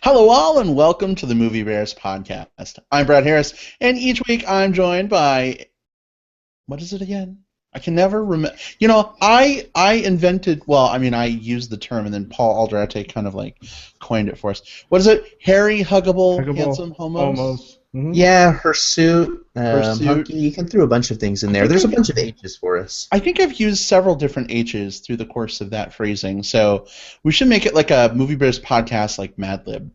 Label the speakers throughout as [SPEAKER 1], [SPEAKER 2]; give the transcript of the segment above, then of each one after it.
[SPEAKER 1] Hello, all, and welcome to the Movie Bears podcast. I'm Brad Harris, and each week I'm joined by what is it again? I can never remember. I invented. Well, I mean, I used the term, and then Paul Alderete kind of like coined it for us. What is it? Hairy, huggable, handsome homos.
[SPEAKER 2] Almost. Mm-hmm.
[SPEAKER 3] Yeah, hirsute,
[SPEAKER 1] Hirsute.
[SPEAKER 3] hunky. You can throw a bunch of things in there. There's a bunch of H's for us.
[SPEAKER 1] I think I've used several different H's through the course of that phrasing, so we should make it like a Movie Bears podcast, like Mad Lib.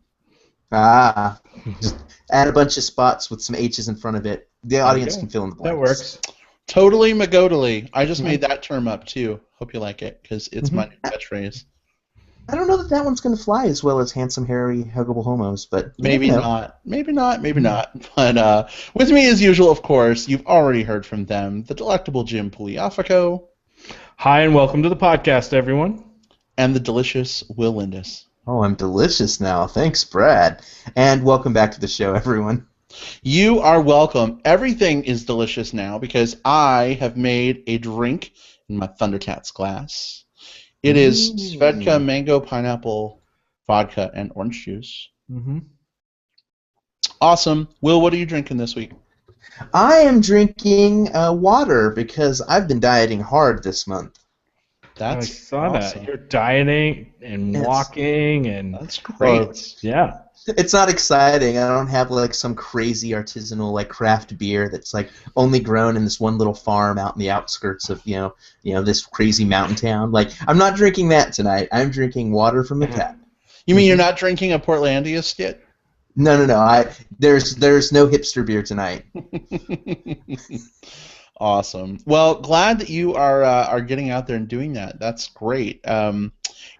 [SPEAKER 3] Ah, just add a bunch of spots with some H's in front of it. The audience can fill in the blanks.
[SPEAKER 2] That works.
[SPEAKER 1] Totally magodally. I just made that term up too. Hope you like it, because it's my new catchphrase.
[SPEAKER 3] I don't know that one's going to fly as well as handsome, hairy, huggable homos, but
[SPEAKER 1] Maybe not. Maybe not. But with me, as usual, of course, you've already heard from them, the delectable Jim Pugliafico.
[SPEAKER 2] Hi, and welcome to the podcast, everyone.
[SPEAKER 1] And the delicious Will Lindis.
[SPEAKER 3] Oh, I'm delicious now. Thanks, Brad. And welcome back to the show, everyone.
[SPEAKER 1] You are welcome. Everything is delicious now because I have made a drink in my Thundercats glass. It is Svedka mango, pineapple, vodka, and orange juice.
[SPEAKER 2] Mm-hmm.
[SPEAKER 1] Awesome. Will, what are you drinking this week?
[SPEAKER 3] I am drinking water because I've been dieting hard this month.
[SPEAKER 2] I saw
[SPEAKER 1] awesome.
[SPEAKER 2] that. You're dieting and walking and...
[SPEAKER 1] That's great.
[SPEAKER 2] Yeah.
[SPEAKER 3] It's not exciting. I don't have like some crazy artisanal like craft beer that's like only grown in this one little farm out in the outskirts of this crazy mountain town. Like I'm not drinking that tonight. I'm drinking water from the tap.
[SPEAKER 1] You mean you're not drinking a Portlandia skit?
[SPEAKER 3] No. There's no hipster beer tonight.
[SPEAKER 1] Awesome. Well, glad that you are getting out there and doing that. That's great.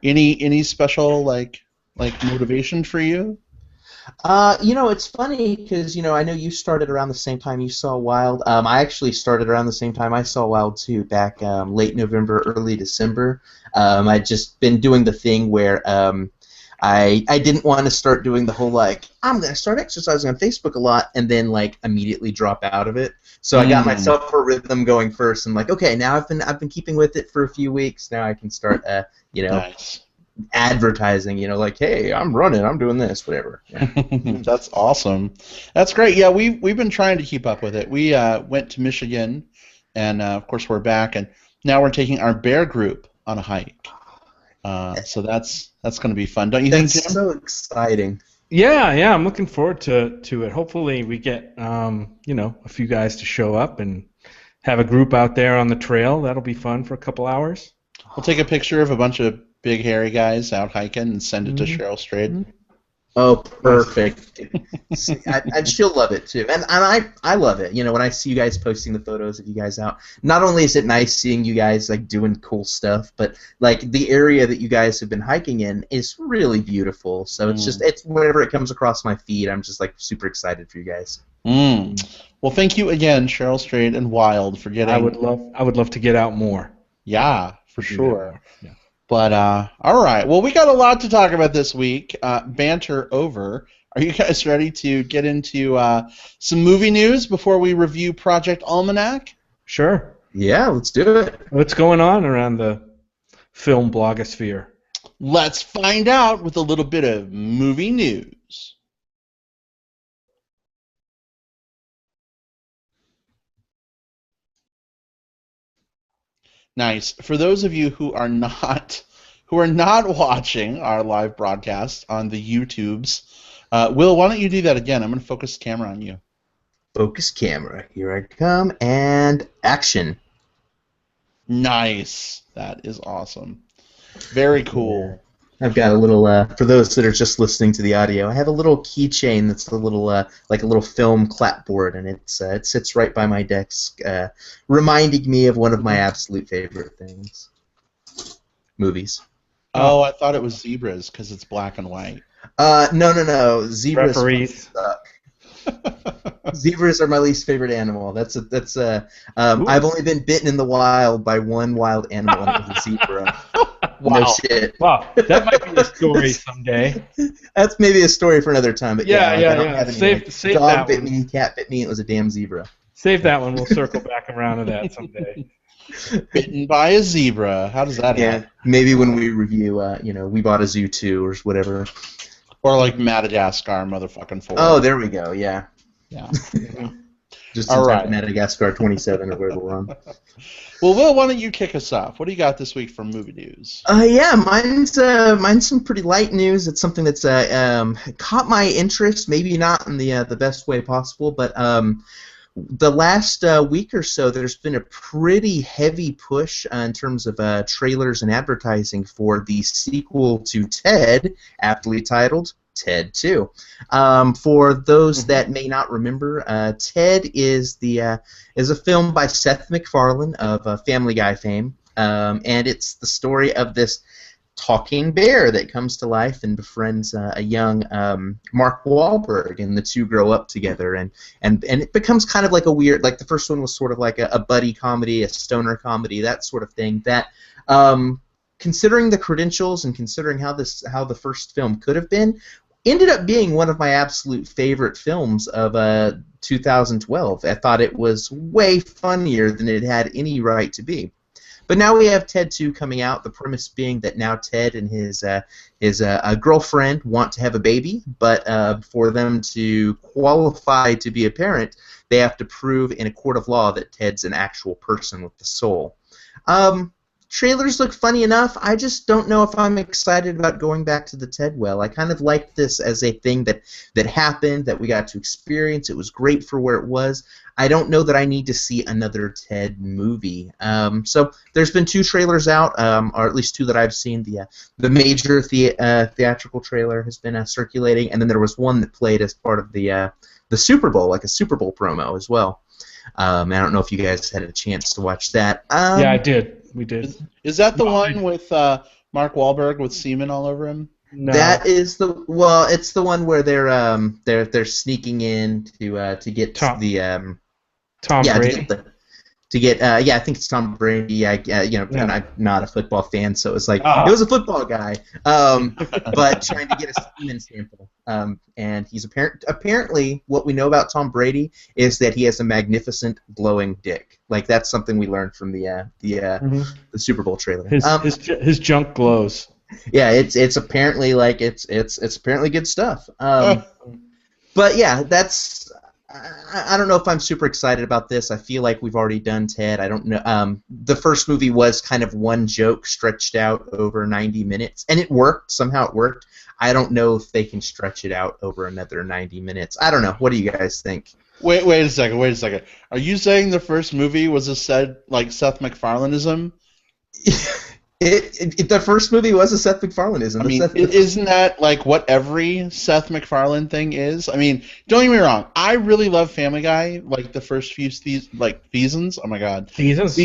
[SPEAKER 1] Any special like motivation for you?
[SPEAKER 3] It's funny because I know you started around the same time you saw Wild. I actually started around the same time I saw Wild too, back late November, early December. I'd just been doing the thing where I didn't want to start doing the whole like I'm gonna start exercising on Facebook a lot and then like immediately drop out of it. So I got myself a rhythm going first. And like, okay, now I've been keeping with it for a few weeks. Now I can start
[SPEAKER 1] Nice.
[SPEAKER 3] advertising. Like, hey, I'm running, I'm doing this, whatever. Yeah.
[SPEAKER 1] That's awesome. That's great. Yeah, we've been trying to keep up with it. We went to Michigan, and of course we're back, and now we're taking our bear group on a hike. So that's going to be fun, don't you think, Jim?
[SPEAKER 3] That's so exciting.
[SPEAKER 2] Yeah, I'm looking forward to it. Hopefully we get a few guys to show up and have a group out there on the trail. That'll be fun for a couple hours.
[SPEAKER 1] We'll take a picture of a bunch of big hairy guys out hiking and send it to Cheryl Strayed.
[SPEAKER 3] Oh, perfect. And she'll love it too, and I love it. When I see you guys posting the photos of you guys out, not only is it nice seeing you guys like doing cool stuff, but like the area that you guys have been hiking in is really beautiful. So it's whenever it comes across my feed, I'm just like super excited for you guys.
[SPEAKER 1] Well, thank you again, Cheryl Strayed and Wild, for getting.
[SPEAKER 2] I would love to get out more.
[SPEAKER 1] Yeah, for sure.
[SPEAKER 2] Yeah.
[SPEAKER 1] But, all right. Well, we got a lot to talk about this week. Banter over. Are you guys ready to get into some movie news before we review Project Almanac?
[SPEAKER 2] Sure.
[SPEAKER 3] Yeah, let's do it.
[SPEAKER 2] What's going on around the film blogosphere?
[SPEAKER 1] Let's find out with a little bit of movie news. Nice. For those of you who are not watching our live broadcast on the YouTubes, Will, why don't you do that again? I'm going to focus the camera on you.
[SPEAKER 3] Focus camera. Here I come, and action.
[SPEAKER 1] Nice. That is awesome. Very cool.
[SPEAKER 3] I've got a little, for those that are just listening to the audio, I have a little keychain that's a little, like a little film clapboard, and it sits right by my desk, reminding me of one of my absolute favorite things. Movies.
[SPEAKER 1] Oh, I thought it was zebras because it's black and white.
[SPEAKER 3] No. Zebras
[SPEAKER 2] Referees.
[SPEAKER 3] suck. Zebras are my least favorite animal. I've only been bitten in the wild by one wild animal, and it was a zebra.
[SPEAKER 1] Wow.
[SPEAKER 3] No shit.
[SPEAKER 2] Wow, that might be a story someday.
[SPEAKER 3] That's maybe a story for another time. But
[SPEAKER 2] Yeah.
[SPEAKER 3] I don't have any,
[SPEAKER 2] Save
[SPEAKER 3] dog
[SPEAKER 2] that
[SPEAKER 3] bit
[SPEAKER 2] one.
[SPEAKER 3] me, cat bit me. It was a damn zebra.
[SPEAKER 2] Save that one. We'll circle back around to that someday.
[SPEAKER 1] Bitten by a zebra. How does that happen?
[SPEAKER 3] Yeah, maybe when we review, We Bought a Zoo 2 or whatever.
[SPEAKER 1] Or like Madagascar, motherfucking 4.
[SPEAKER 3] Oh, there we go. Yeah.
[SPEAKER 1] Yeah.
[SPEAKER 3] Just
[SPEAKER 1] All
[SPEAKER 3] in time
[SPEAKER 1] right.
[SPEAKER 3] for Madagascar 27 or whatever we're on.
[SPEAKER 1] Well, Will, why don't you kick us off? What do you got this week from movie news?
[SPEAKER 3] Yeah, mine's some pretty light news. It's something that's caught my interest, maybe not in the best way possible, but the last week or so, there's been a pretty heavy push in terms of trailers and advertising for the sequel to Ted, aptly titled Ted 2. For those that may not remember, Ted is a film by Seth MacFarlane of Family Guy fame, and it's the story of this talking bear that comes to life and befriends a young Mark Wahlberg, and the two grow up together, and it becomes kind of like a weird, like the first one was sort of like a buddy comedy, a stoner comedy, that sort of thing. That considering the credentials and considering how the first film could have been, ended up being one of my absolute favorite films of 2012. I thought it was way funnier than it had any right to be. But now we have Ted 2 coming out, the premise being that now Ted and his girlfriend want to have a baby, but for them to qualify to be a parent, they have to prove in a court of law that Ted's an actual person with the soul. Trailers look funny enough. I just don't know if I'm excited about going back to the Ted well. I kind of liked this as a thing that happened, that we got to experience. It was great for where it was. I don't know that I need to see another Ted movie. So there's been 2 trailers out, or at least 2 that I've seen. The major theatrical trailer has been circulating, and then there was one that played as part of the Super Bowl, like a Super Bowl promo as well. I don't know if you guys had a chance to watch that.
[SPEAKER 2] Yeah, I did. We did.
[SPEAKER 1] Is that the one with Mark Wahlberg with semen all over him?
[SPEAKER 2] No.
[SPEAKER 3] That is it's the one where they're sneaking in to get
[SPEAKER 2] Tom
[SPEAKER 3] Brady.
[SPEAKER 2] Brady.
[SPEAKER 3] I think it's Tom Brady. And I'm not a football fan, so it was like it was a football guy, but trying to get a semen sample. And he's apparently what we know about Tom Brady is that he has a magnificent glowing dick. Like that's something we learned from the Super Bowl trailer.
[SPEAKER 2] His junk glows.
[SPEAKER 3] Yeah, it's apparently it's apparently good stuff. But yeah, that's. I don't know if I'm super excited about this. I feel like we've already done Ted. I don't know. The first movie was kind of one joke stretched out over 90 minutes, and it worked. Somehow it worked. I don't know if they can stretch it out over another 90 minutes. I don't know. What do you guys think?
[SPEAKER 1] Wait a second. Are you saying the first movie was a Seth MacFarlaneism?
[SPEAKER 3] The first movie was a Seth MacFarlaneism.
[SPEAKER 1] I mean, isn't that like what every Seth MacFarlane thing is? I mean, don't get me wrong. I really love Family Guy, like the first few seasons. Oh my god, seasons.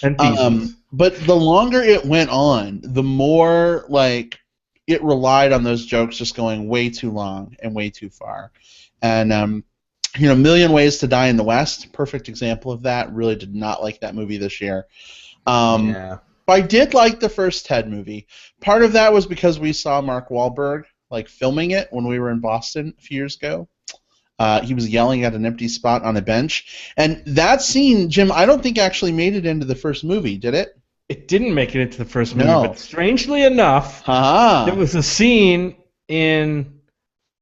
[SPEAKER 2] And seasons.
[SPEAKER 1] But the longer it went on, the more like it relied on those jokes just going way too long and way too far. And Million Ways to Die in the West, perfect example of that. Really did not like that movie this year.
[SPEAKER 3] Yeah.
[SPEAKER 1] I did like the first Ted movie. Part of that was because we saw Mark Wahlberg filming it when we were in Boston a few years ago. He was yelling at an empty spot on a bench, and that scene, Jim, I don't think actually made it into the first movie, did it?
[SPEAKER 2] It didn't make it into the first movie,
[SPEAKER 1] No.
[SPEAKER 2] but strangely enough, there was a scene in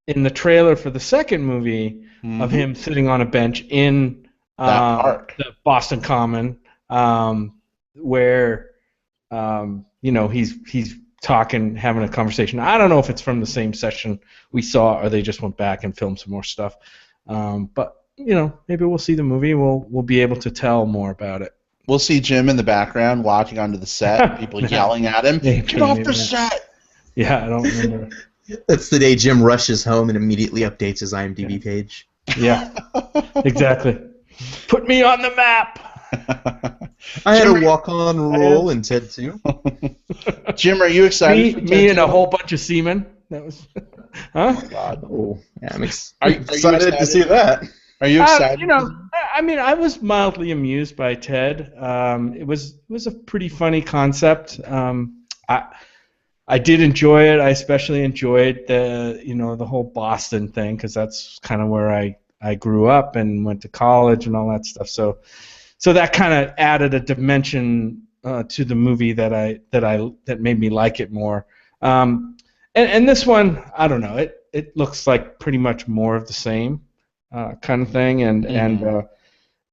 [SPEAKER 2] the trailer for the second movie of him sitting on a bench in the Boston Common, where he's talking, having a conversation. I don't know if it's from the same session we saw, or they just went back and filmed some more stuff. But maybe we'll see the movie. We'll be able to tell more about it.
[SPEAKER 1] We'll see Jim in the background walking onto the set, people yelling at him, "Get off the set!"
[SPEAKER 2] Yeah, I don't remember.
[SPEAKER 3] That's the day Jim rushes home and immediately updates his IMDb page.
[SPEAKER 2] Yeah, exactly. Put me on the map.
[SPEAKER 3] I had a walk-on role in Ted 2.
[SPEAKER 1] Jim, are you excited?
[SPEAKER 2] Me and a whole bunch of seamen. That was, huh?
[SPEAKER 1] Oh, God.
[SPEAKER 3] Oh, yeah, I'm
[SPEAKER 1] Are you
[SPEAKER 3] excited to see that.
[SPEAKER 1] Are you excited?
[SPEAKER 2] I mean, I was mildly amused by Ted. It was a pretty funny concept. I did enjoy it. I especially enjoyed the whole Boston thing, because that's kind of where I grew up and went to college and all that stuff. So that kind of added a dimension to the movie that made me like it more. And And this one, I don't know. It looks like pretty much more of the same kind of thing. And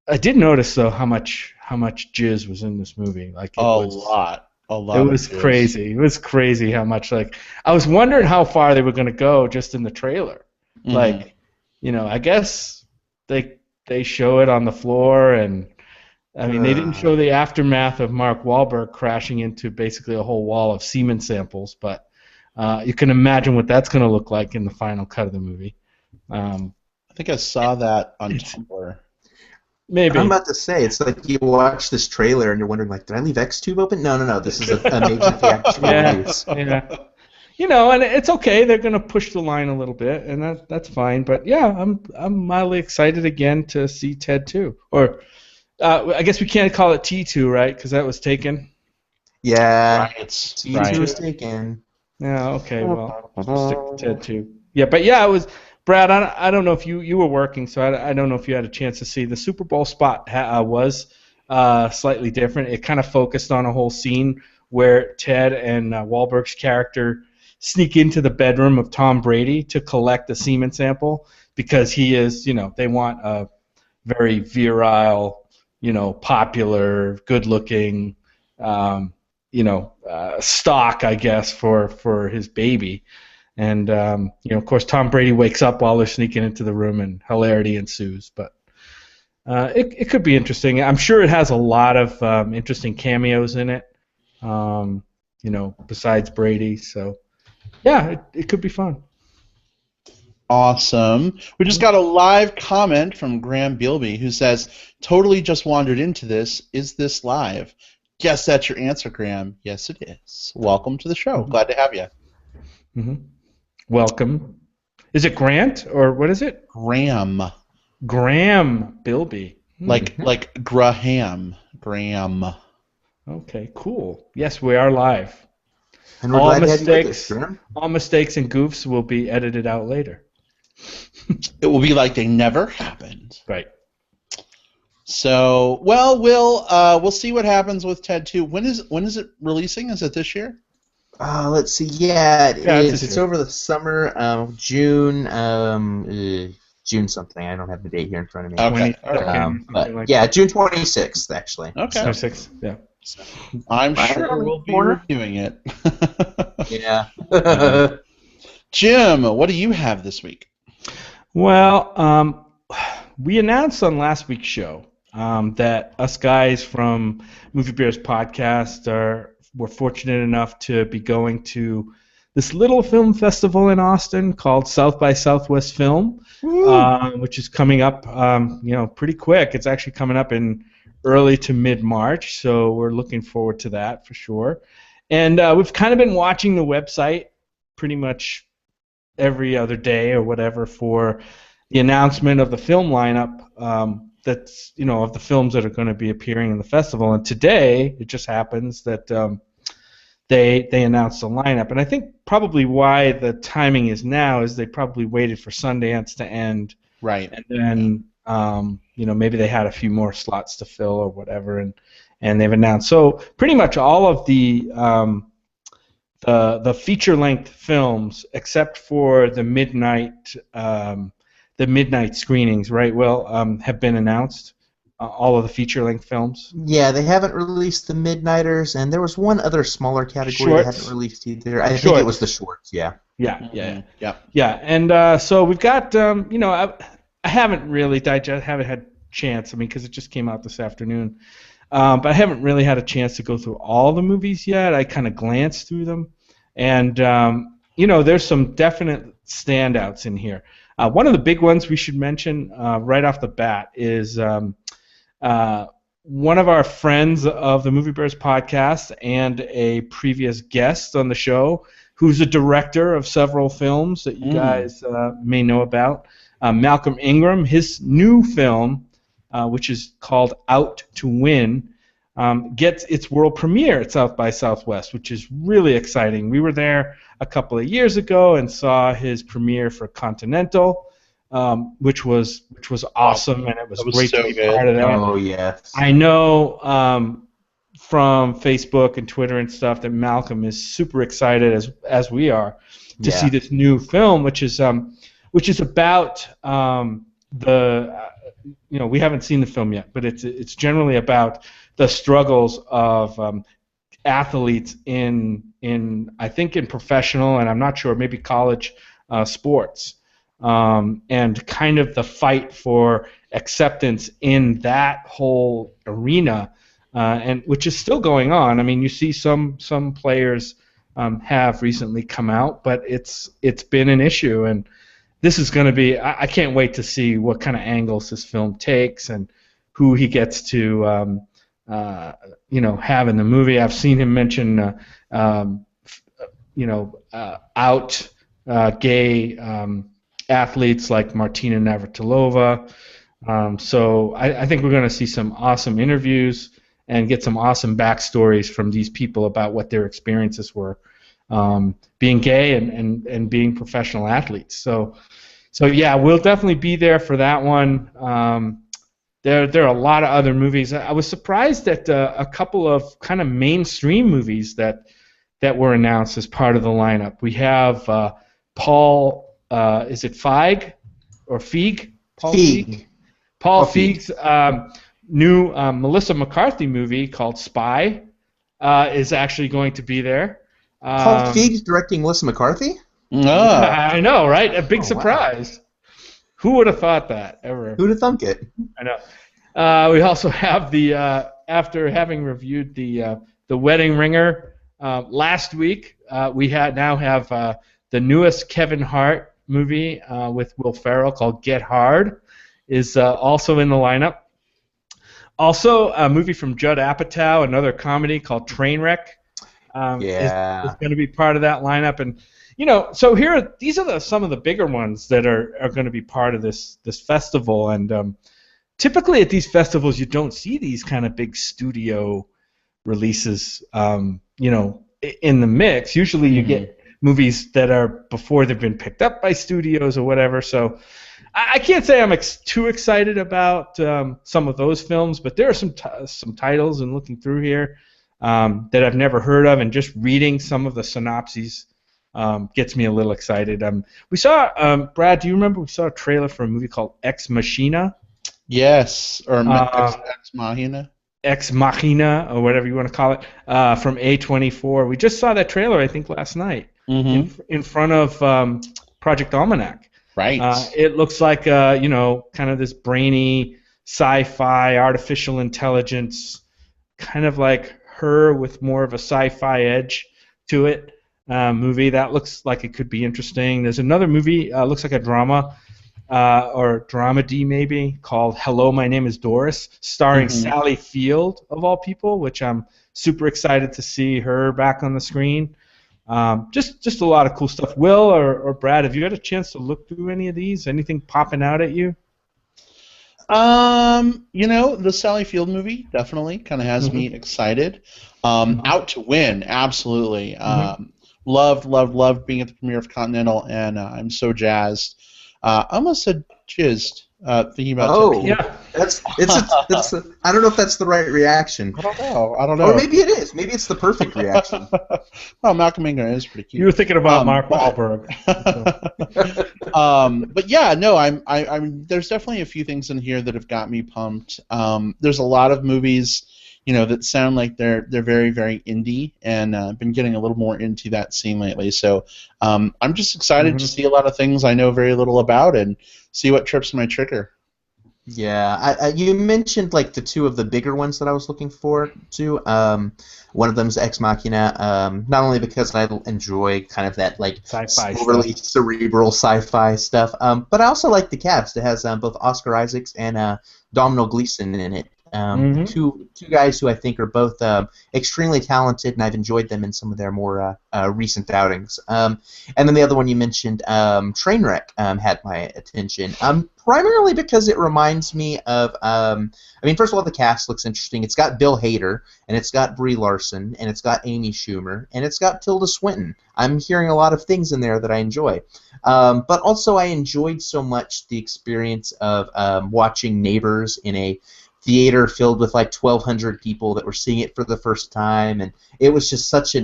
[SPEAKER 2] I did notice though how much jizz was in this movie. Like
[SPEAKER 1] A lot
[SPEAKER 2] it was
[SPEAKER 1] of jizz.
[SPEAKER 2] crazy. It was crazy how much. Like I was wondering how far they were going to go just in the trailer. Like, I guess they show it on the floor, and I mean they didn't show the aftermath of Mark Wahlberg crashing into basically a whole wall of semen samples, but you can imagine what that's going to look like in the final cut of the movie.
[SPEAKER 1] I think I saw that on Tumblr.
[SPEAKER 2] Maybe.
[SPEAKER 3] I'm about to say, it's like you watch this trailer and you're wondering, like, did I leave X-Tube open? No, this is a major theatrical release.
[SPEAKER 2] Yeah. And it's okay. They're going to push the line a little bit, and that's fine. But yeah, I'm mildly excited again to see Ted 2. Or I guess we can't call it T2, right? Because that was taken.
[SPEAKER 3] Yeah,
[SPEAKER 1] Right.
[SPEAKER 3] T2 was taken.
[SPEAKER 2] Yeah. Okay. Well, we'll stick to Ted 2. Yeah, but yeah, it was. Brad, I don't know if you were working, so I don't know if you had a chance to see. The Super Bowl spot was slightly different. It kind of focused on a whole scene where Ted and Wahlberg's character sneak into the bedroom of Tom Brady to collect a semen sample because he is, they want a very virile, popular, good-looking, stock, I guess, for his baby. And, of course, Tom Brady wakes up while they're sneaking into the room, and hilarity ensues. But it could be interesting. I'm sure it has a lot of interesting cameos in it, besides Brady. So, yeah, it could be fun.
[SPEAKER 1] Awesome. We just got a live comment from Graham Bilby who says, totally just wandered into this. Is this live? Guess that's your answer, Graham. Yes, it is. Welcome to the show. Glad to have you.
[SPEAKER 2] Mm-hmm. Welcome. Is it Grant or what is it?
[SPEAKER 1] Graham
[SPEAKER 2] Bilby.
[SPEAKER 1] Like Graham. Graham.
[SPEAKER 2] Okay, cool. Yes, we are live.
[SPEAKER 3] And we're glad to have you with us, Graham.
[SPEAKER 2] All mistakes and goofs will be edited out later.
[SPEAKER 1] It will be like they never happened.
[SPEAKER 2] Right.
[SPEAKER 1] So, well, we'll see what happens with Ted 2. When is it releasing? Is it this year?
[SPEAKER 3] Let's see. Yeah, it is. It's
[SPEAKER 2] year.
[SPEAKER 3] over the summer, June, June something. I don't have the date here in front of me.
[SPEAKER 1] Okay.
[SPEAKER 3] But yeah, June 26th, actually.
[SPEAKER 1] Okay.
[SPEAKER 2] 26th, yeah.
[SPEAKER 3] So,
[SPEAKER 1] I'm
[SPEAKER 3] Right
[SPEAKER 1] sure
[SPEAKER 3] on the
[SPEAKER 1] we'll be
[SPEAKER 3] corner.
[SPEAKER 1] reviewing it.
[SPEAKER 3] yeah.
[SPEAKER 1] Jim, what do you have this week?
[SPEAKER 2] Well, we announced on last week's show that us guys from Movie Bears Podcast were fortunate enough to be going to this little film festival in Austin called South by Southwest Film, which is coming up, pretty quick. It's actually coming up in early to mid-March, so we're looking forward to that for sure. And we've kind of been watching the website pretty much every other day or whatever for the announcement of the film lineup that's, of the films that are going to be appearing in the festival. And today, it just happens that they announced the lineup. And I think probably why the timing is now is they probably waited for Sundance to end.
[SPEAKER 1] Right.
[SPEAKER 2] And then, maybe they had a few more slots to fill or whatever, and they've announced. So pretty much all of the feature-length films, except for the midnight screenings, right? Well, have been announced. All of the feature-length films.
[SPEAKER 3] Yeah, they haven't released the Midnighters, and there was one other smaller category they hadn't released either. I think it was the shorts. Yeah.
[SPEAKER 2] Yeah. And so we've got, I haven't really haven't had a chance. I mean, because it just came out this afternoon. But I haven't really had a chance to go through all the movies yet. I kind of glanced through them, and there's some definite standouts in here. One of the big ones we should mention right off the bat is one of our friends of the Movie Bears podcast and a previous guest on the show, who's a director of several films that you guys may know about. Malcolm Ingram, his new film, which is called Out to Win, gets its world premiere at South by Southwest, which is really exciting. We were there a couple of years ago and saw his premiere for Continental, which was awesome, and it was great
[SPEAKER 1] so
[SPEAKER 2] to be
[SPEAKER 1] good.
[SPEAKER 2] part of that.
[SPEAKER 3] Oh, yes.
[SPEAKER 2] I know from Facebook and Twitter and stuff that Malcolm is super excited as we are to see this new film, which is about we haven't seen the film yet, but it's generally about the struggles of athletes in I think in professional, and I'm not sure, maybe college sports, and kind of the fight for acceptance in that whole arena, and which is still going on. I mean, you see some players have recently come out, but it's been an issue, and this is going to be. I can't wait to see what kind of angles this film takes and who he gets to have in the movie. I've seen him mention out gay athletes like Martina Navratilova. So I think we're going to see some awesome interviews and get some awesome backstories from these people about what their experiences were being gay and being professional athletes. So yeah, we'll definitely be there for that one. There are a lot of other movies. I was surprised at a couple of kind of mainstream movies that were announced as part of the lineup. We have Paul, is it Feig or Feig? Paul Feig. Paul Feig's new Melissa McCarthy movie called Spy is actually going to be there.
[SPEAKER 3] Paul Feig's directing Melissa McCarthy?
[SPEAKER 2] I know, right? A big surprise. Wow. Who would have thought that ever?
[SPEAKER 3] Who'd have thunk it?
[SPEAKER 2] I know. We also have after having reviewed the Wedding Ringer last week, we now have the newest Kevin Hart movie with Will Ferrell called Get Hard is also in the lineup. Also, a movie from Judd Apatow, another comedy called Trainwreck, is going to be part of that lineup. And so these are some of the bigger ones that are going to be part of this festival. And typically at these festivals, you don't see these kind of big studio releases, in the mix. Usually, you get movies that are before they've been picked up by studios or whatever. So I can't say I'm too excited about some of those films, but there are some titles, and looking through here that I've never heard of, and just reading some of the synopses gets me a little excited. We saw, Brad, do you remember we saw a trailer for a movie called Ex Machina?
[SPEAKER 1] Yes, or Ex Machina.
[SPEAKER 2] Ex Machina, or whatever you want to call it, from A24. We just saw that trailer, I think, last night in front of Project Almanac.
[SPEAKER 1] Right.
[SPEAKER 2] It looks like, kind of this brainy sci-fi, artificial intelligence, kind of like Her with more of a sci-fi edge to it. Movie that looks like it could be interesting. There's another movie, looks like a drama or dramedy maybe, called Hello, My Name is Doris, starring Sally Field of all people, which I'm super excited to see her back on the screen. Just a lot of cool stuff. Will or Brad, have you had a chance to look through any of these? Anything popping out at you?
[SPEAKER 1] The Sally Field movie definitely kind of has me excited. Out to Win, absolutely. Loved being at the premiere of Continental, and I'm so jazzed. I almost said jizzed thinking about.
[SPEAKER 3] Oh, yeah. That's I don't know if that's the right reaction.
[SPEAKER 1] I don't know.
[SPEAKER 3] Or maybe it is. Maybe it's the perfect reaction.
[SPEAKER 1] Well, Malcolm Ingram is pretty cute.
[SPEAKER 2] You were thinking about Mark Wahlberg.
[SPEAKER 1] But yeah, no, I'm. There's definitely a few things in here that have got me pumped. There's a lot of movies, that sound like they're very, very indie, and I've been getting a little more into that scene lately. So I'm just excited to see a lot of things I know very little about and see what trips my trigger.
[SPEAKER 3] Yeah, you mentioned like the two of the bigger ones that I was looking forward to. One of them is Ex Machina, not only because I enjoy kind of that like overly cerebral sci-fi stuff, but I also like the cast. It has both Oscar Isaacs and Domhnall Gleeson in it. Two guys who I think are both extremely talented, and I've enjoyed them in some of their more recent outings. And then the other one you mentioned, Trainwreck, had my attention, primarily because it reminds me of, first of all, the cast looks interesting. It's got Bill Hader, and it's got Brie Larson, and it's got Amy Schumer, and it's got Tilda Swinton. I'm hearing a lot of things in there that I enjoy. But also I enjoyed so much the experience of watching Neighbors in a theater filled with like 1,200 people that were seeing it for the first time, and it was just such a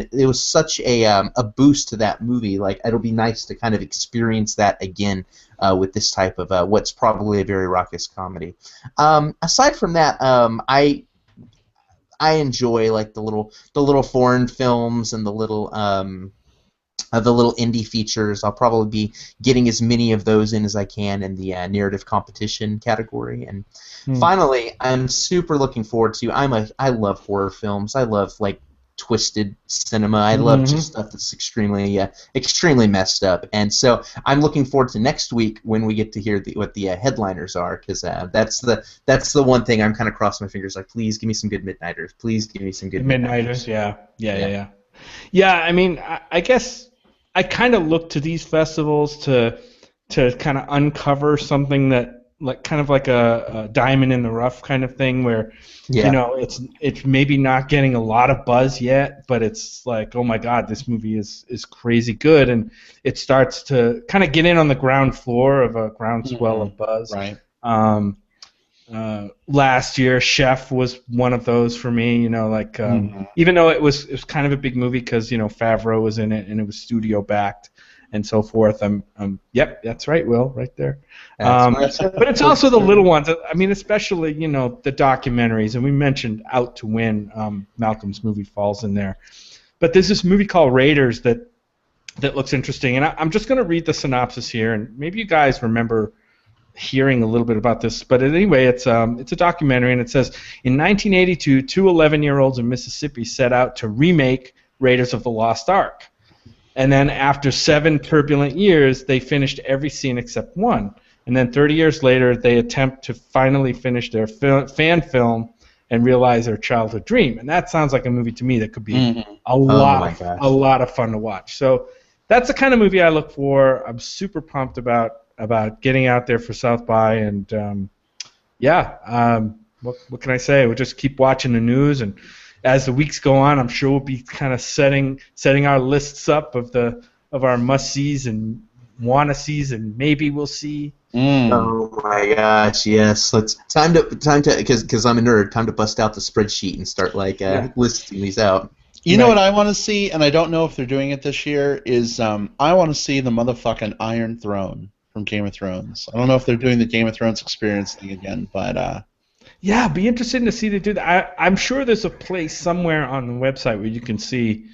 [SPEAKER 3] boost to that movie. Like, it'll be nice to kind of experience that again with this type of what's probably a very raucous comedy. Aside from that, I enjoy like the little foreign films and the little indie features. I'll probably be getting as many of those in as I can in the narrative competition category. And finally, I'm super looking forward to. I love horror films. I love like twisted cinema. I love just stuff that's extremely messed up. And so I'm looking forward to next week when we get to hear what the headliners are, because that's the one thing I'm kind of crossing my fingers like, please give me some good Midnighters. Please give me some good Midnighters.
[SPEAKER 2] Yeah. I mean, I guess I kind of look to these festivals to kind of uncover something that kind of like a diamond in the rough kind of thing where it's maybe not getting a lot of buzz yet, but it's like, oh my God, this movie is crazy good, and it starts to kind of get in on the ground floor of a groundswell of buzz.
[SPEAKER 1] Right.
[SPEAKER 2] Last year, Chef was one of those for me. Even though it was kind of a big movie because Favreau was in it and it was studio backed and so forth. Yep, that's right, Will, right there. But it's also the little ones. I mean, especially the documentaries, and we mentioned Out to Win. Malcolm's movie falls in there. But there's this movie called Raiders that looks interesting, and I'm just going to read the synopsis here, and maybe you guys remember hearing a little bit about this, but anyway, it's a documentary, and it says, in 1982, two 11-year-olds in Mississippi set out to remake Raiders of the Lost Ark. And then after 7 turbulent years, they finished every scene except one. And then 30 years later, they attempt to finally finish their fan film and realize their childhood dream. And that sounds like a movie to me that could be a lot of fun to watch. So that's the kind of movie I look for. I'm super pumped about getting out there for South by, and what can I say? We'll just keep watching the news, and as the weeks go on, I'm sure we'll be kind of setting our lists up of our must-sees and wanna-sees, and maybe we'll see.
[SPEAKER 3] Oh my gosh, yes. Time to because I'm a nerd. Time to bust out the spreadsheet and start listing these out.
[SPEAKER 1] You know what I want to see, and I don't know if they're doing it this year, is I want to see the motherfucking Iron Throne from Game of Thrones. I don't know if they're doing the Game of Thrones experience thing again, but
[SPEAKER 2] yeah, be interesting to see they do that. I'm sure there's a place somewhere on the website where you can see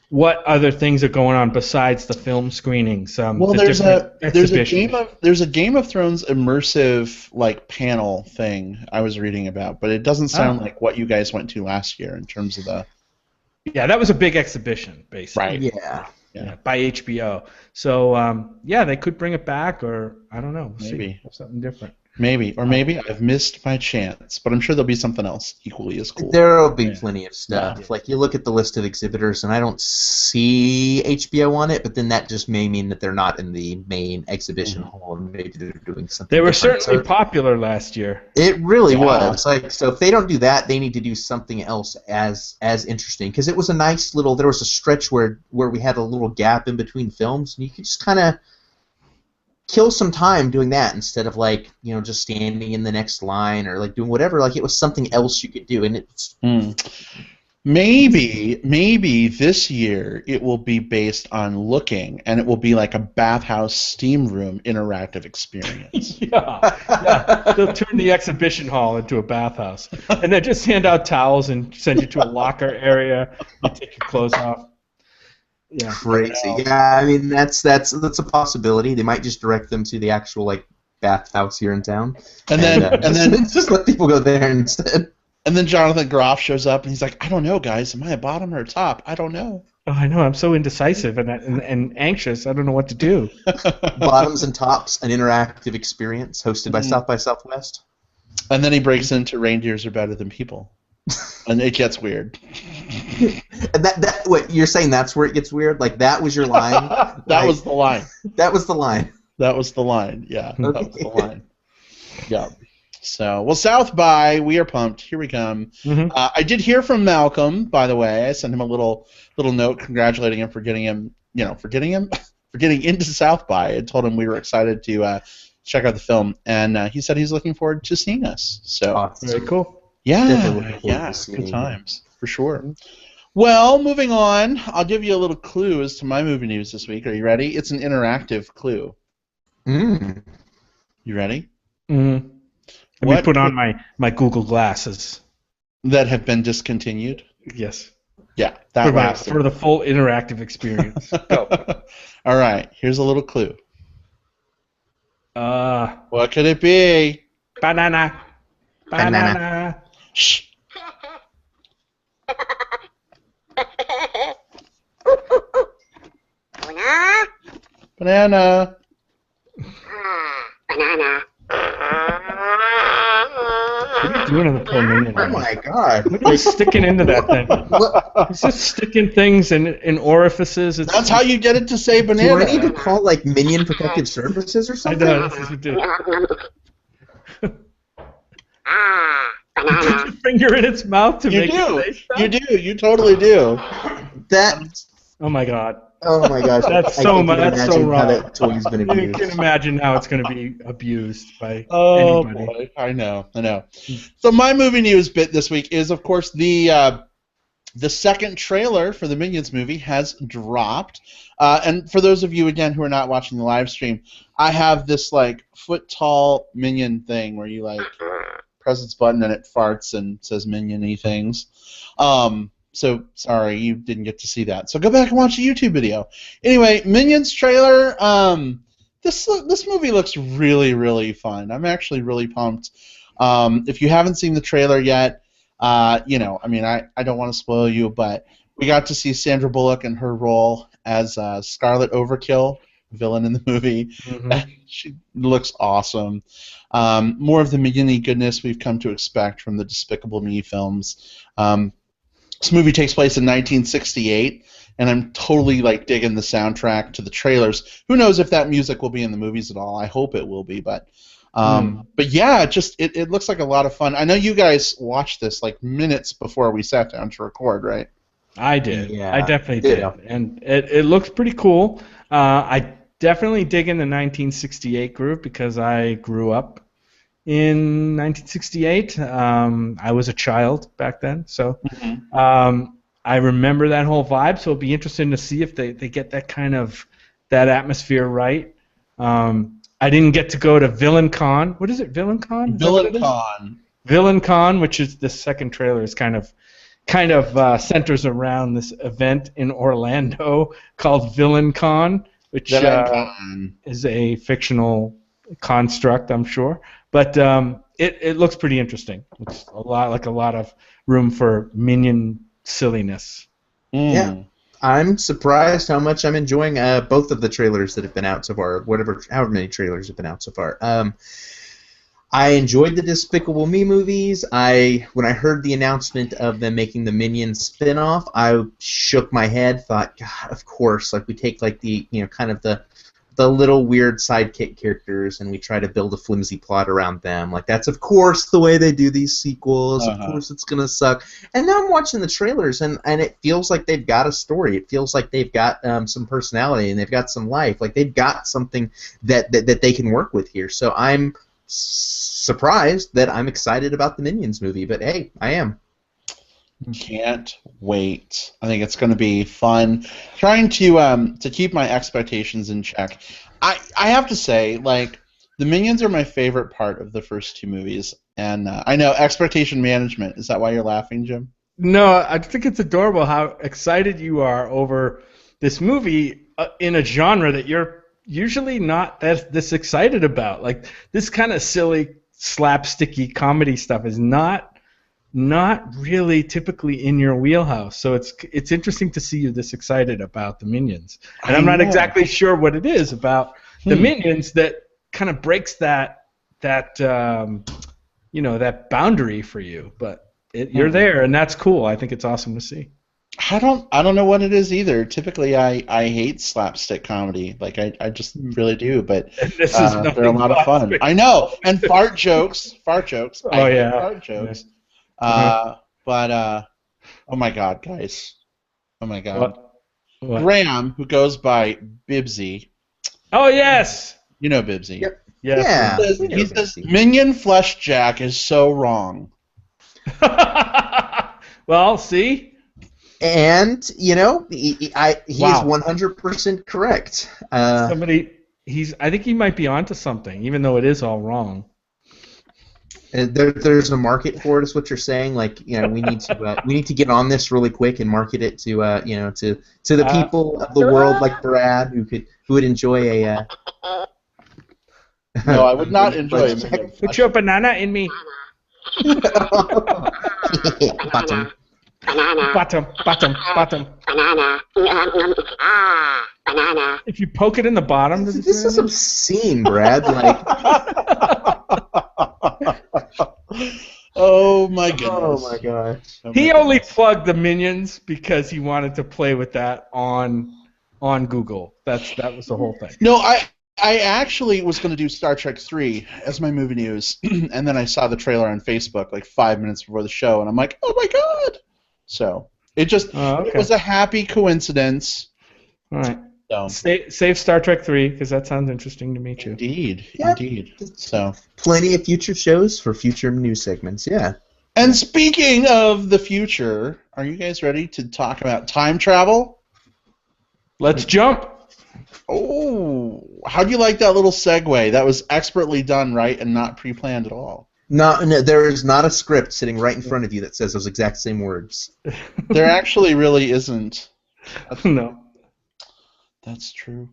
[SPEAKER 2] what other things are going on besides the film screenings.
[SPEAKER 1] Well, there's a Game of Thrones immersive panel thing I was reading about, but it doesn't sound like what you guys went to last year in terms of the.
[SPEAKER 2] Yeah, that was a big exhibition, basically.
[SPEAKER 1] Right. Yeah.
[SPEAKER 2] By HBO. So they could bring it back, or I don't know.
[SPEAKER 1] Maybe
[SPEAKER 2] something different.
[SPEAKER 1] Maybe I've missed my chance, but I'm sure there'll be something else equally as cool.
[SPEAKER 3] There'll be plenty of stuff. Yeah. Like, you look at the list of exhibitors, and I don't see HBO on it, but then that just may mean that they're not in the main exhibition hall, and maybe they're doing something.
[SPEAKER 2] They were certainly popular last year.
[SPEAKER 3] It really was. So if they don't do that, they need to do something else as interesting, because it was a nice little. There was a stretch where we had a little gap in between films, and you could just kind of kill some time doing that instead of just standing in the next line or doing whatever. It was something else you could do, and it's
[SPEAKER 1] maybe this year it will be based on looking, and it will be like a bathhouse steam room interactive experience.
[SPEAKER 2] Yeah. They'll turn the exhibition hall into a bathhouse, and then just hand out towels and send you to a locker area. You take your clothes off. Yeah,
[SPEAKER 3] crazy. Yeah, I mean that's a possibility. They might just direct them to the actual bathhouse here in town, and then just let people go there instead.
[SPEAKER 1] And then Jonathan Groff shows up, and he's like, "I don't know, guys. Am I a bottom or a top? I don't know."
[SPEAKER 2] Oh, I know. I'm so indecisive and anxious. I don't know what to do.
[SPEAKER 3] Bottoms and Tops, an interactive experience hosted by South by Southwest.
[SPEAKER 1] And then he breaks into Reindeers Are Better Than People. And it gets weird.
[SPEAKER 3] And what you're saying, that's where it gets weird? That was your line?
[SPEAKER 1] That was the line.
[SPEAKER 3] That was the line.
[SPEAKER 1] That was the line. Yeah, that was the line. Yeah. So, South by, we are pumped. Here we come.
[SPEAKER 2] Mm-hmm.
[SPEAKER 1] I did hear from Malcolm, by the way. I sent him a little note congratulating him for getting into South by. I told him we were excited to check out the film, and he said he's looking forward to seeing us. So
[SPEAKER 3] Awesome.
[SPEAKER 2] Very cool.
[SPEAKER 3] Definitely looking
[SPEAKER 1] yeah,
[SPEAKER 3] forward to
[SPEAKER 1] yeah,
[SPEAKER 3] seeing
[SPEAKER 1] good
[SPEAKER 3] it.
[SPEAKER 1] times for sure. Well, moving on, I'll give you a little clue as to my movie news this week. Are you ready? It's an interactive clue.
[SPEAKER 3] Mm.
[SPEAKER 1] You ready?
[SPEAKER 2] Mm-hmm. Let me put on my Google glasses.
[SPEAKER 1] That have been discontinued?
[SPEAKER 2] Yes.
[SPEAKER 1] Yeah, that lasted.
[SPEAKER 2] For the full interactive experience. Go.
[SPEAKER 1] All right, here's a little clue. What could it be?
[SPEAKER 2] Banana. Banana.
[SPEAKER 1] Shh. Banana.
[SPEAKER 4] Banana.
[SPEAKER 2] What are you doing in the poor minion?
[SPEAKER 3] Oh my god.
[SPEAKER 2] What are you sticking into that thing? It's just sticking things in orifices.
[SPEAKER 1] That's how you get it to say banana.
[SPEAKER 3] Do I need to call like Minion Protective Services or
[SPEAKER 2] I
[SPEAKER 3] something?
[SPEAKER 2] know, that's what you do. Put your finger in its mouth to
[SPEAKER 1] You
[SPEAKER 2] make
[SPEAKER 1] do.
[SPEAKER 2] it say stuff?
[SPEAKER 1] You do. You totally do.
[SPEAKER 3] That.
[SPEAKER 2] Oh my god.
[SPEAKER 3] Oh my gosh.
[SPEAKER 2] That's
[SPEAKER 3] I
[SPEAKER 2] so
[SPEAKER 3] can't
[SPEAKER 2] much.
[SPEAKER 3] even
[SPEAKER 2] That's so
[SPEAKER 3] imagine how
[SPEAKER 2] wrong.
[SPEAKER 3] that toy's been
[SPEAKER 2] You
[SPEAKER 3] abused.
[SPEAKER 2] can imagine how it's going to be abused by
[SPEAKER 1] Oh
[SPEAKER 2] anybody.
[SPEAKER 1] boy, I know. So my movie news bit this week is, of course, the second trailer for the Minions movie has dropped. And for those of you again who are not watching the live stream, I have this like foot-tall Minion thing where you like press its button and it farts and says Minion-y things. So sorry you didn't get to see that. So go back and watch the YouTube video. Anyway, Minions trailer. This movie looks really, really fun. I'm actually really pumped. If you haven't seen the trailer yet, I don't want to spoil you, but we got to see Sandra Bullock in her role as Scarlet Overkill, villain in the movie.
[SPEAKER 2] Mm-hmm.
[SPEAKER 1] She looks awesome. More of the Minion-y goodness we've come to expect from the Despicable Me films. This movie takes place in 1968, and I'm totally like digging the soundtrack to the trailers. Who knows if that music will be in the movies at all? I hope it will be, but yeah, it looks like a lot of fun. I know you guys watched this like minutes before we sat down to record, right?
[SPEAKER 2] I did.
[SPEAKER 3] Yeah,
[SPEAKER 2] I definitely did. And it looks pretty cool. I definitely dig in the 1968 group because I grew up in 1968. I was a child back then, so I remember that whole vibe. So it'll be interesting to see if they get that kind of that atmosphere right. I didn't get to go to Villain Con. What is it, Villain Con? Villain Con, which is the second trailer, is kind of centers around this event in Orlando called Villain Con, which is a fictional construct, I'm sure. But it looks pretty interesting. It's a lot of room for Minion silliness.
[SPEAKER 3] Yeah. I'm surprised how much I'm enjoying both of the trailers that have been out so far, however many trailers have been out so far. I enjoyed the Despicable Me movies. When I heard the announcement of them making the Minions spin-off, I shook my head, thought, God, of course, like we take like the kind of the little weird sidekick characters and we try to build a flimsy plot around them. Like that's of course the way they do these sequels. Of course it's gonna suck. And now I'm watching the trailers and it feels like they've got a story. It feels like they've got some personality and they've got some life. Like they've got something that they can work with here. So I'm surprised that I'm excited about the Minions movie. But hey, I am.
[SPEAKER 1] Can't wait. I think it's going to be fun. Trying to keep my expectations in check. I have to say, like, the Minions are my favorite part of the first two movies, and I know expectation management. Is that why you're laughing, Jim?
[SPEAKER 2] No, I think it's adorable how excited you are over this movie in a genre that you're usually not this excited about. Like this kind of silly slapsticky comedy stuff is not really typically in your wheelhouse. So it's interesting to see you this excited about the Minions. And I'm not exactly sure what it is about the Minions that kind of breaks that boundary for you. But you're there, and that's cool. I think it's awesome to see.
[SPEAKER 1] I don't know what it is either. Typically, I hate slapstick comedy. Like I just really do. But they're a lot of fun. I know. And fart jokes. I hate fart jokes. But oh my God, guys! Oh my God!
[SPEAKER 2] What?
[SPEAKER 1] Graham, who goes by Bibsy.
[SPEAKER 2] Oh yes.
[SPEAKER 1] You know Bibsy.
[SPEAKER 3] Yep.
[SPEAKER 2] Yes,
[SPEAKER 3] Yeah.
[SPEAKER 2] yes.
[SPEAKER 3] We know
[SPEAKER 1] He
[SPEAKER 3] we're gonna
[SPEAKER 1] says
[SPEAKER 3] see.
[SPEAKER 1] Minion Flesh Jack is so wrong.
[SPEAKER 2] Well, see?
[SPEAKER 3] And he's
[SPEAKER 2] Wow.
[SPEAKER 3] 100% correct.
[SPEAKER 2] I think he might be onto something, even though it is all wrong.
[SPEAKER 3] And there's a market for it, is what you're saying. Like, we need to get on this really quick and market it to the people of the world, like Brad, who would enjoy a
[SPEAKER 1] No, I would not
[SPEAKER 3] Minion
[SPEAKER 1] enjoy a
[SPEAKER 3] Flesh
[SPEAKER 1] Minion
[SPEAKER 3] Jack.
[SPEAKER 2] Put
[SPEAKER 1] Flesh.
[SPEAKER 2] your banana in me.
[SPEAKER 3] Bottom.
[SPEAKER 2] Bottom, bottom, bottom. If you poke it in the bottom, does it
[SPEAKER 3] This
[SPEAKER 2] do
[SPEAKER 3] is
[SPEAKER 2] anything?
[SPEAKER 3] obscene, Brad. Like,
[SPEAKER 1] Oh my goodness.
[SPEAKER 3] oh my gosh.
[SPEAKER 1] Oh my
[SPEAKER 2] He only
[SPEAKER 1] goodness.
[SPEAKER 2] plugged the Minions because he wanted to play with that on Google. That was the whole thing.
[SPEAKER 1] No, I actually was going to do Star Trek 3 as my movie news, and then I saw the trailer on Facebook like 5 minutes before the show, and I'm like, oh my god! So it
[SPEAKER 2] Okay.
[SPEAKER 1] was a happy coincidence.
[SPEAKER 2] All right.
[SPEAKER 1] So
[SPEAKER 2] Save Star Trek 3 because that sounds interesting to me too.
[SPEAKER 1] indeed,
[SPEAKER 3] Yep.
[SPEAKER 1] indeed. So.
[SPEAKER 3] Plenty of future shows for future news segments. Yeah.
[SPEAKER 1] And speaking of the future, are you guys ready to talk about time travel?
[SPEAKER 2] Let's jump.
[SPEAKER 1] Oh, how do you like that little segue? That was expertly done, right, and not pre-planned at all.
[SPEAKER 3] No, there is not a script sitting right in front of you that says those exact same words.
[SPEAKER 1] There actually really isn't.
[SPEAKER 2] No.
[SPEAKER 1] That's true.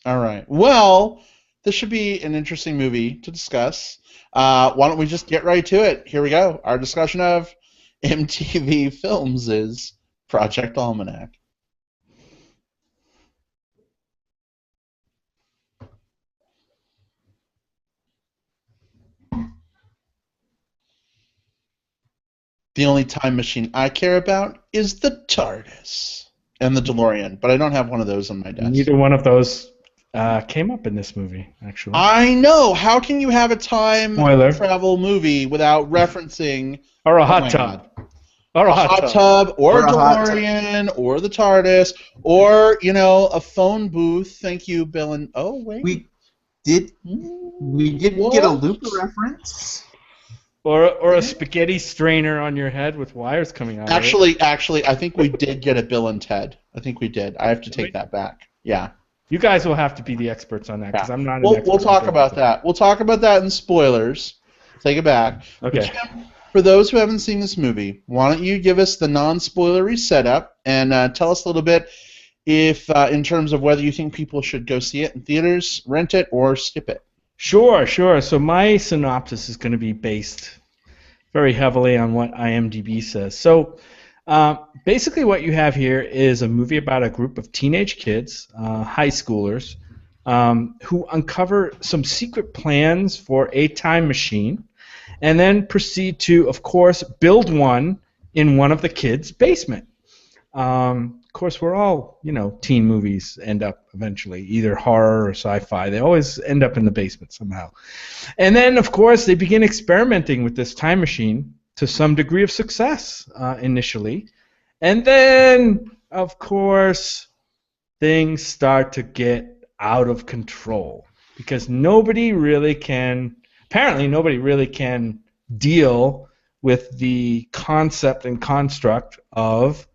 [SPEAKER 1] All right. Well, this should be an interesting movie to discuss. Why don't we just get right to it? Here we go. Our discussion of MTV films is Project Almanac. The only time machine I care about is the TARDIS and the DeLorean, but I don't have one of those on my desk.
[SPEAKER 2] Neither one of those came up in this movie, actually.
[SPEAKER 1] I know. How can you have a time
[SPEAKER 2] Spoiler.
[SPEAKER 1] travel movie without referencing
[SPEAKER 2] Or a
[SPEAKER 1] oh
[SPEAKER 2] hot
[SPEAKER 1] my
[SPEAKER 2] tub.
[SPEAKER 1] God.
[SPEAKER 2] Or a
[SPEAKER 1] hot
[SPEAKER 2] hot tub.
[SPEAKER 1] tub or
[SPEAKER 3] Or
[SPEAKER 1] a
[SPEAKER 3] a hot tub.
[SPEAKER 1] DeLorean or the TARDIS or a phone booth? Thank you, Bill. And oh wait,
[SPEAKER 3] We did get a
[SPEAKER 1] What?
[SPEAKER 3] Looper reference.
[SPEAKER 2] Or a spaghetti strainer on your head with wires coming out of it.
[SPEAKER 1] Actually, I think we did get a Bill and Ted. I think we did. I have to take that back. Yeah.
[SPEAKER 2] You guys will have to be the experts on that because I'm not an
[SPEAKER 1] We'll
[SPEAKER 2] expert.
[SPEAKER 1] talk
[SPEAKER 2] on
[SPEAKER 1] about
[SPEAKER 2] things.
[SPEAKER 1] that. We'll talk about that in spoilers. Take it back.
[SPEAKER 2] Okay.
[SPEAKER 1] But Jim, for those who haven't seen this movie, why don't you give us the non-spoilery setup and tell us a little bit if, in terms of whether you think people should go see it in theaters, rent it, or skip it.
[SPEAKER 2] Sure. So my synopsis is going to be based very heavily on what IMDb says. So basically what you have here is a movie about a group of teenage kids, high schoolers, who uncover some secret plans for a time machine and then proceed to, of course, build one in one of the kids' basement. Of course, we're all, teen movies end up eventually, either horror or sci-fi. They always end up in the basement somehow. And then, of course, they begin experimenting with this time machine to some degree of success initially. And then, of course, things start to get out of control because apparently nobody really can deal with the concept and construct of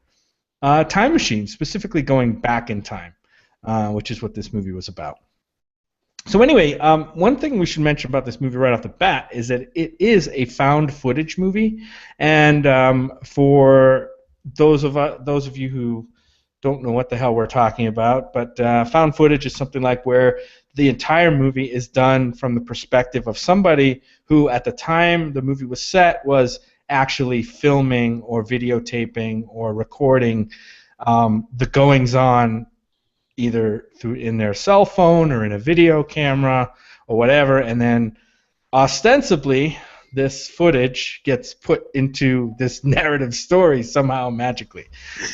[SPEAKER 2] time machine, specifically going back in time, which is what this movie was about. So anyway, one thing we should mention about this movie right off the bat is that it is a found footage movie, and for those of you who don't know what the hell we're talking about, but found footage is something like where the entire movie is done from the perspective of somebody who, at the time the movie was set, was actually filming or videotaping or recording the goings-on either in their cell phone or in a video camera or whatever, and then ostensibly this footage gets put into this narrative story somehow magically.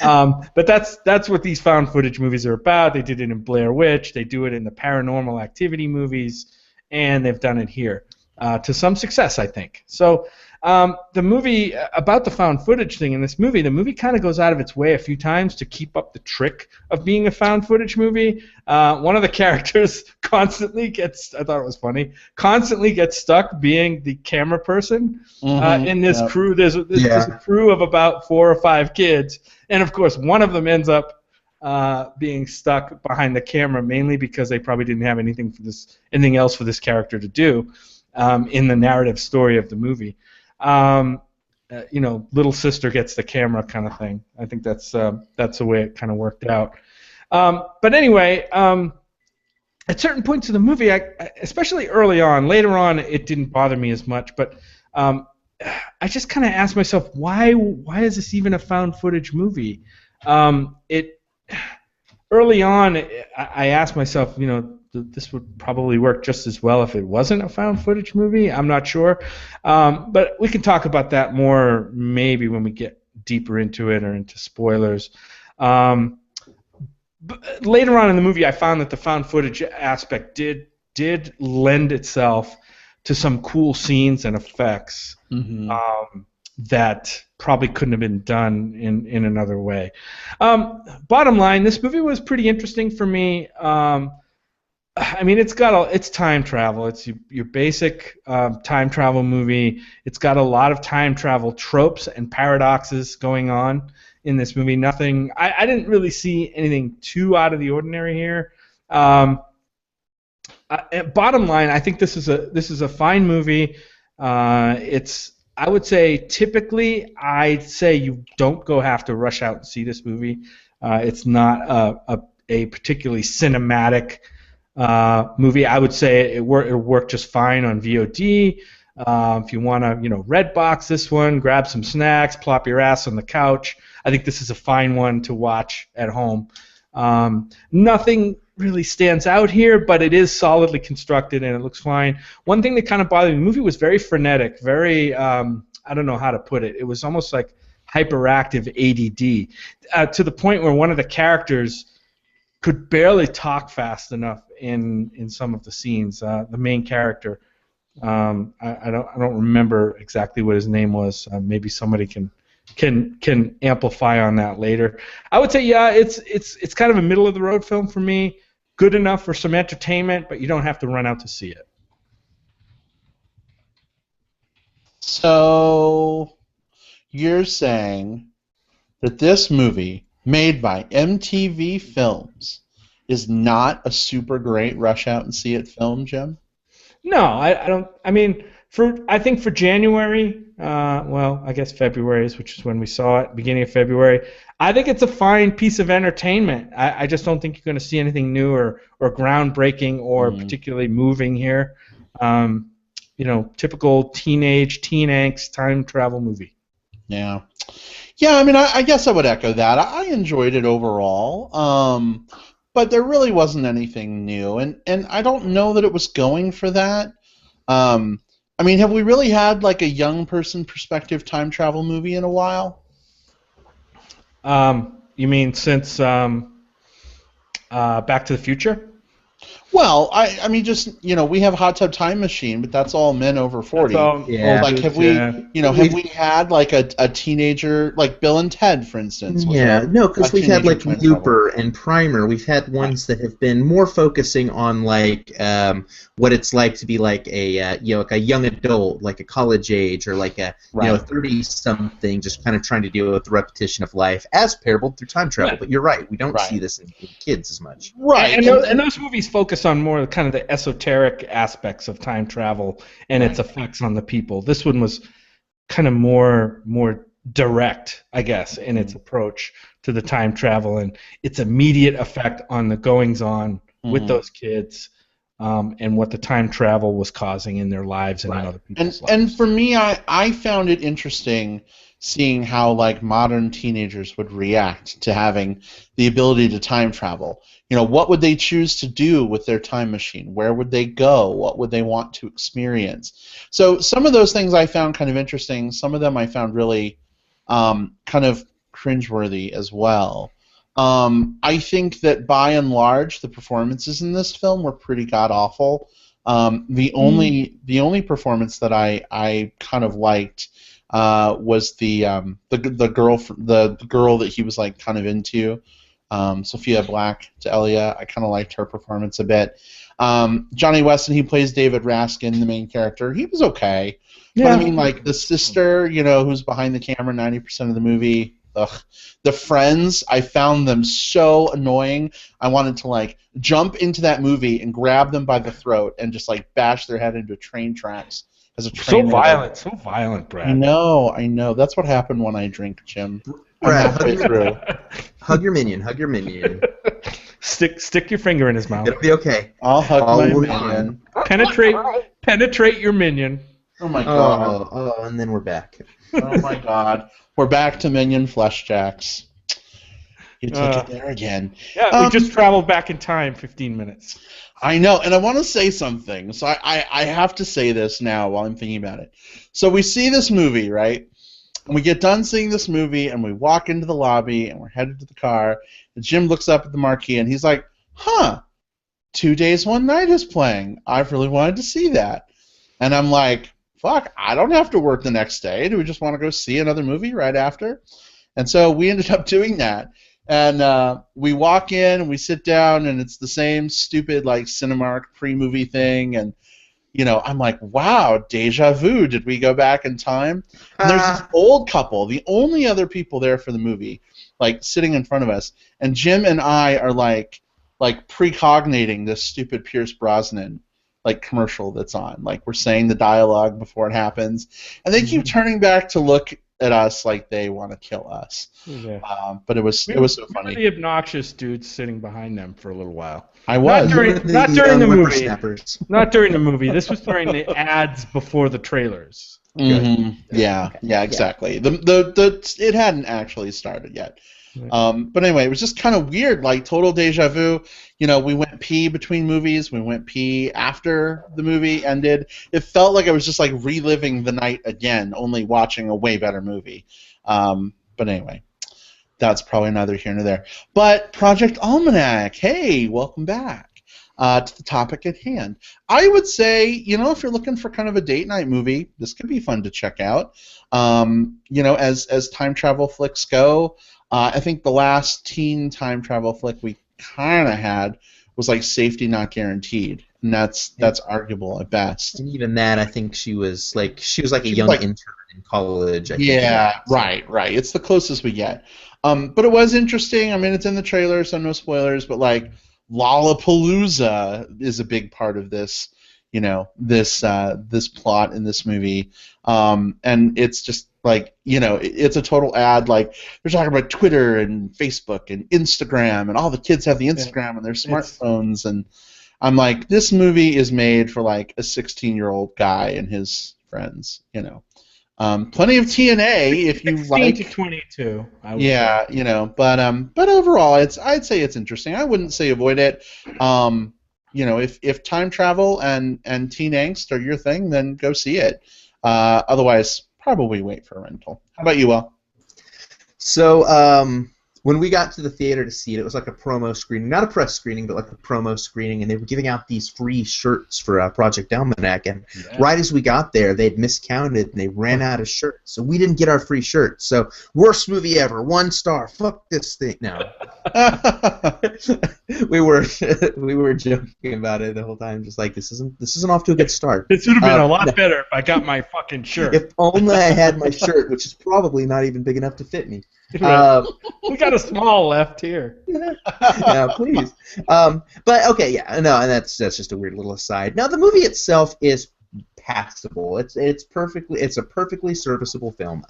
[SPEAKER 2] But that's what these found footage movies are about. They did it in Blair Witch, they do it in the Paranormal Activity movies, and they've done it here to some success, I think. So The movie about the found footage thing in this movie, the movie kind of goes out of its way a few times to keep up the trick of being a found footage movie. One of the characters constantly gets, I thought it was funny, constantly gets stuck being the camera person in this crew. There's a crew of about 4 or 5 kids, and of course one of them ends up being stuck behind the camera, mainly because they probably didn't have anything else for this character to do in the narrative story of the movie. Little sister gets the camera kind of thing. I think that's the way it kind of worked out. But anyway, at certain points of the movie, especially early on, later on it didn't bother me as much, but I just kind of asked myself, why is this even a found footage movie? Early on, I asked myself, this would probably work just as well if it wasn't a found footage movie. I'm not sure. But we can talk about that more maybe when we get deeper into it or into spoilers. But later on in the movie, I found that the found footage aspect did lend itself to some cool scenes and effects that probably couldn't have been done in another way. Bottom line, this movie was pretty interesting for me. I mean, it's time travel. It's your basic time travel movie. It's got a lot of time travel tropes and paradoxes going on in this movie. Nothing. I didn't really see anything too out of the ordinary here. Bottom line, I think this is a fine movie. I would say typically, I'd say you don't have to rush out and see this movie. It's not a particularly cinematic movie. I would say it'll work just fine on VOD. If you want to, Redbox this one, grab some snacks, plop your ass on the couch. I think this is a fine one to watch at home. Nothing really stands out here, but it is solidly constructed and it looks fine. One thing that kind of bothered me, the movie was very frenetic, very, I don't know how to put it. It was almost like hyperactive ADD, to the point where one of the characters could barely talk fast enough in some of the scenes. The main character, I don't remember exactly what his name was. Maybe somebody can amplify on that later. I would say, yeah, it's kind of a middle of the road film for me. Good enough for some entertainment, but you don't have to run out to see it.
[SPEAKER 1] So you're saying that this movie, made by MTV Films, is not a super great rush out and see it film, Jim?
[SPEAKER 2] No, I don't. I mean, I think for January, well, I guess February is, which is when we saw it, beginning of February. I think it's a fine piece of entertainment. I just don't think you're going to see anything new or groundbreaking or particularly moving here. Typical teen angst time travel movie.
[SPEAKER 1] Yeah. Yeah, I mean, I guess I would echo that. I enjoyed it overall, but there really wasn't anything new, and I don't know that it was going for that. I mean, have we really had like a young person perspective time travel movie in a while?
[SPEAKER 2] You mean since Back to the Future?
[SPEAKER 1] Well, I mean, just we have Hot Tub Time Machine, but that's all men over 40.
[SPEAKER 3] Yeah.
[SPEAKER 1] Like, have we had like a teenager like Bill and Ted, for instance?
[SPEAKER 3] Yeah, no, because we've had like
[SPEAKER 1] twin
[SPEAKER 3] Looper and Primer. We've had ones that have been more focusing on like what it's like to be like a like a young adult, like a college age, or like a 30-something, just kind of trying to deal with the repetition of life as parable through time travel. But you're right, we don't see this in kids as much.
[SPEAKER 1] Right,
[SPEAKER 2] and those movies focus on more kind of the esoteric aspects of time travel and its effects on the people. This one was kind of more direct, I guess, in its approach to the time travel and its immediate effect on the goings-on with those kids, and what the time travel was causing in their lives and in other people's lives.
[SPEAKER 1] And for me, I found it interesting seeing how like modern teenagers would react to having the ability to time travel. What would they choose to do with their time machine? Where would they go? What would they want to experience? So some of those things I found kind of interesting. Some of them I found really kind of cringeworthy as well. I think that by and large the performances in this film were pretty god-awful. The only performance that I kind of liked was the girl that he was like kind of into, Sophia Black to Elia. I kind of liked her performance a bit. Johnny Weston, he plays David Raskin, the main character. He was okay. But I mean, like the sister, who's behind the camera 90% of the movie. Ugh. The friends, I found them so annoying. I wanted to like jump into that movie and grab them by the throat and just like bash their head into train tracks as a train.
[SPEAKER 2] So violent, Brad.
[SPEAKER 1] I know. That's what happened when I drink, Jim.
[SPEAKER 3] Brad, hug your minion.
[SPEAKER 2] Stick your finger in his mouth.
[SPEAKER 3] It'll be okay.
[SPEAKER 1] I'll hug my minion.
[SPEAKER 2] Penetrate your minion.
[SPEAKER 1] Oh my god.
[SPEAKER 3] Oh, and then we're back.
[SPEAKER 1] Oh my god. We're back to Minion Flesh Jacks. You took it there again.
[SPEAKER 2] Yeah, we just traveled back in time 15 minutes.
[SPEAKER 1] I know, and I want to say something. So I have to say this now while I'm thinking about it. So we see this movie, right? And we get done seeing this movie, and we walk into the lobby, and we're headed to the car. And Jim looks up at the marquee, and he's like, 2 Days, One Night is playing. I've really wanted to see that. And I'm like, fuck, I don't have to work the next day. Do we just want to go see another movie right after? And so we ended up doing that. And we walk in and we sit down, and it's the same stupid like Cinemark pre-movie thing. And I'm like, wow, deja vu. Did we go back in time? And there's this old couple, the only other people there for the movie, like sitting in front of us. And Jim and I are like precognating this stupid Pierce Brosnan like commercial that's on. Like we're saying the dialogue before it happens, and they keep turning back to look at us like they want to kill us.
[SPEAKER 2] Yeah.
[SPEAKER 1] But it was so funny.
[SPEAKER 2] We were the obnoxious dudes sitting behind them for a little while.
[SPEAKER 1] I was.
[SPEAKER 2] Not during the movie. Not during the movie. This was during the ads before the trailers.
[SPEAKER 1] Mm-hmm. Yeah, exactly. It hadn't actually started yet. But anyway, it was just kind of weird, like total deja vu. We went pee between movies. We went pee after the movie ended. It felt like I was just like reliving the night again, only watching a way better movie. But anyway, that's probably neither here nor there. But Project Almanac, hey, welcome back to the topic at hand. I would say, if you're looking for kind of a date night movie, this could be fun to check out. As time travel flicks go, I think the last teen time travel flick we kind of had was like Safety Not Guaranteed, and that's arguable at best.
[SPEAKER 3] And even that, I think she was like a young intern in college. I
[SPEAKER 1] think. Right. It's the closest we get. But it was interesting. I mean, it's in the trailer, so no spoilers. But like Lollapalooza is a big part of this. This plot in this movie, and it's just like it's a total ad. Like they're talking about Twitter and Facebook and Instagram, and all the kids have the Instagram on their smartphones, and I'm like, this movie is made for like a 16-year-old guy and his friends. Plenty of TNA if you
[SPEAKER 2] 16
[SPEAKER 1] like.
[SPEAKER 2] to 22.
[SPEAKER 1] But overall, I'd say it's interesting. I wouldn't say avoid it. If time travel and teen angst are your thing, then go see it. Otherwise, probably wait for a rental. How about you, Will?
[SPEAKER 3] So when we got to the theater to see it, it was like a promo screening, not a press screening, but like a promo screening, and they were giving out these free shirts for Project Almanac, and right as we got there, they'd miscounted, and they ran out of shirts, so we didn't get our free shirts. So, worst movie ever, 1 star, fuck this thing. No. we were joking about it the whole time, just like, this isn't off to a good start.
[SPEAKER 2] This would have been a lot better if I got my fucking shirt.
[SPEAKER 3] If only I had my shirt, which is probably not even big enough to fit me.
[SPEAKER 2] We got a small left here.
[SPEAKER 3] Yeah, please. But okay, yeah, no, and that's just a weird little aside. Now the movie itself is passable. It's a perfectly serviceable film.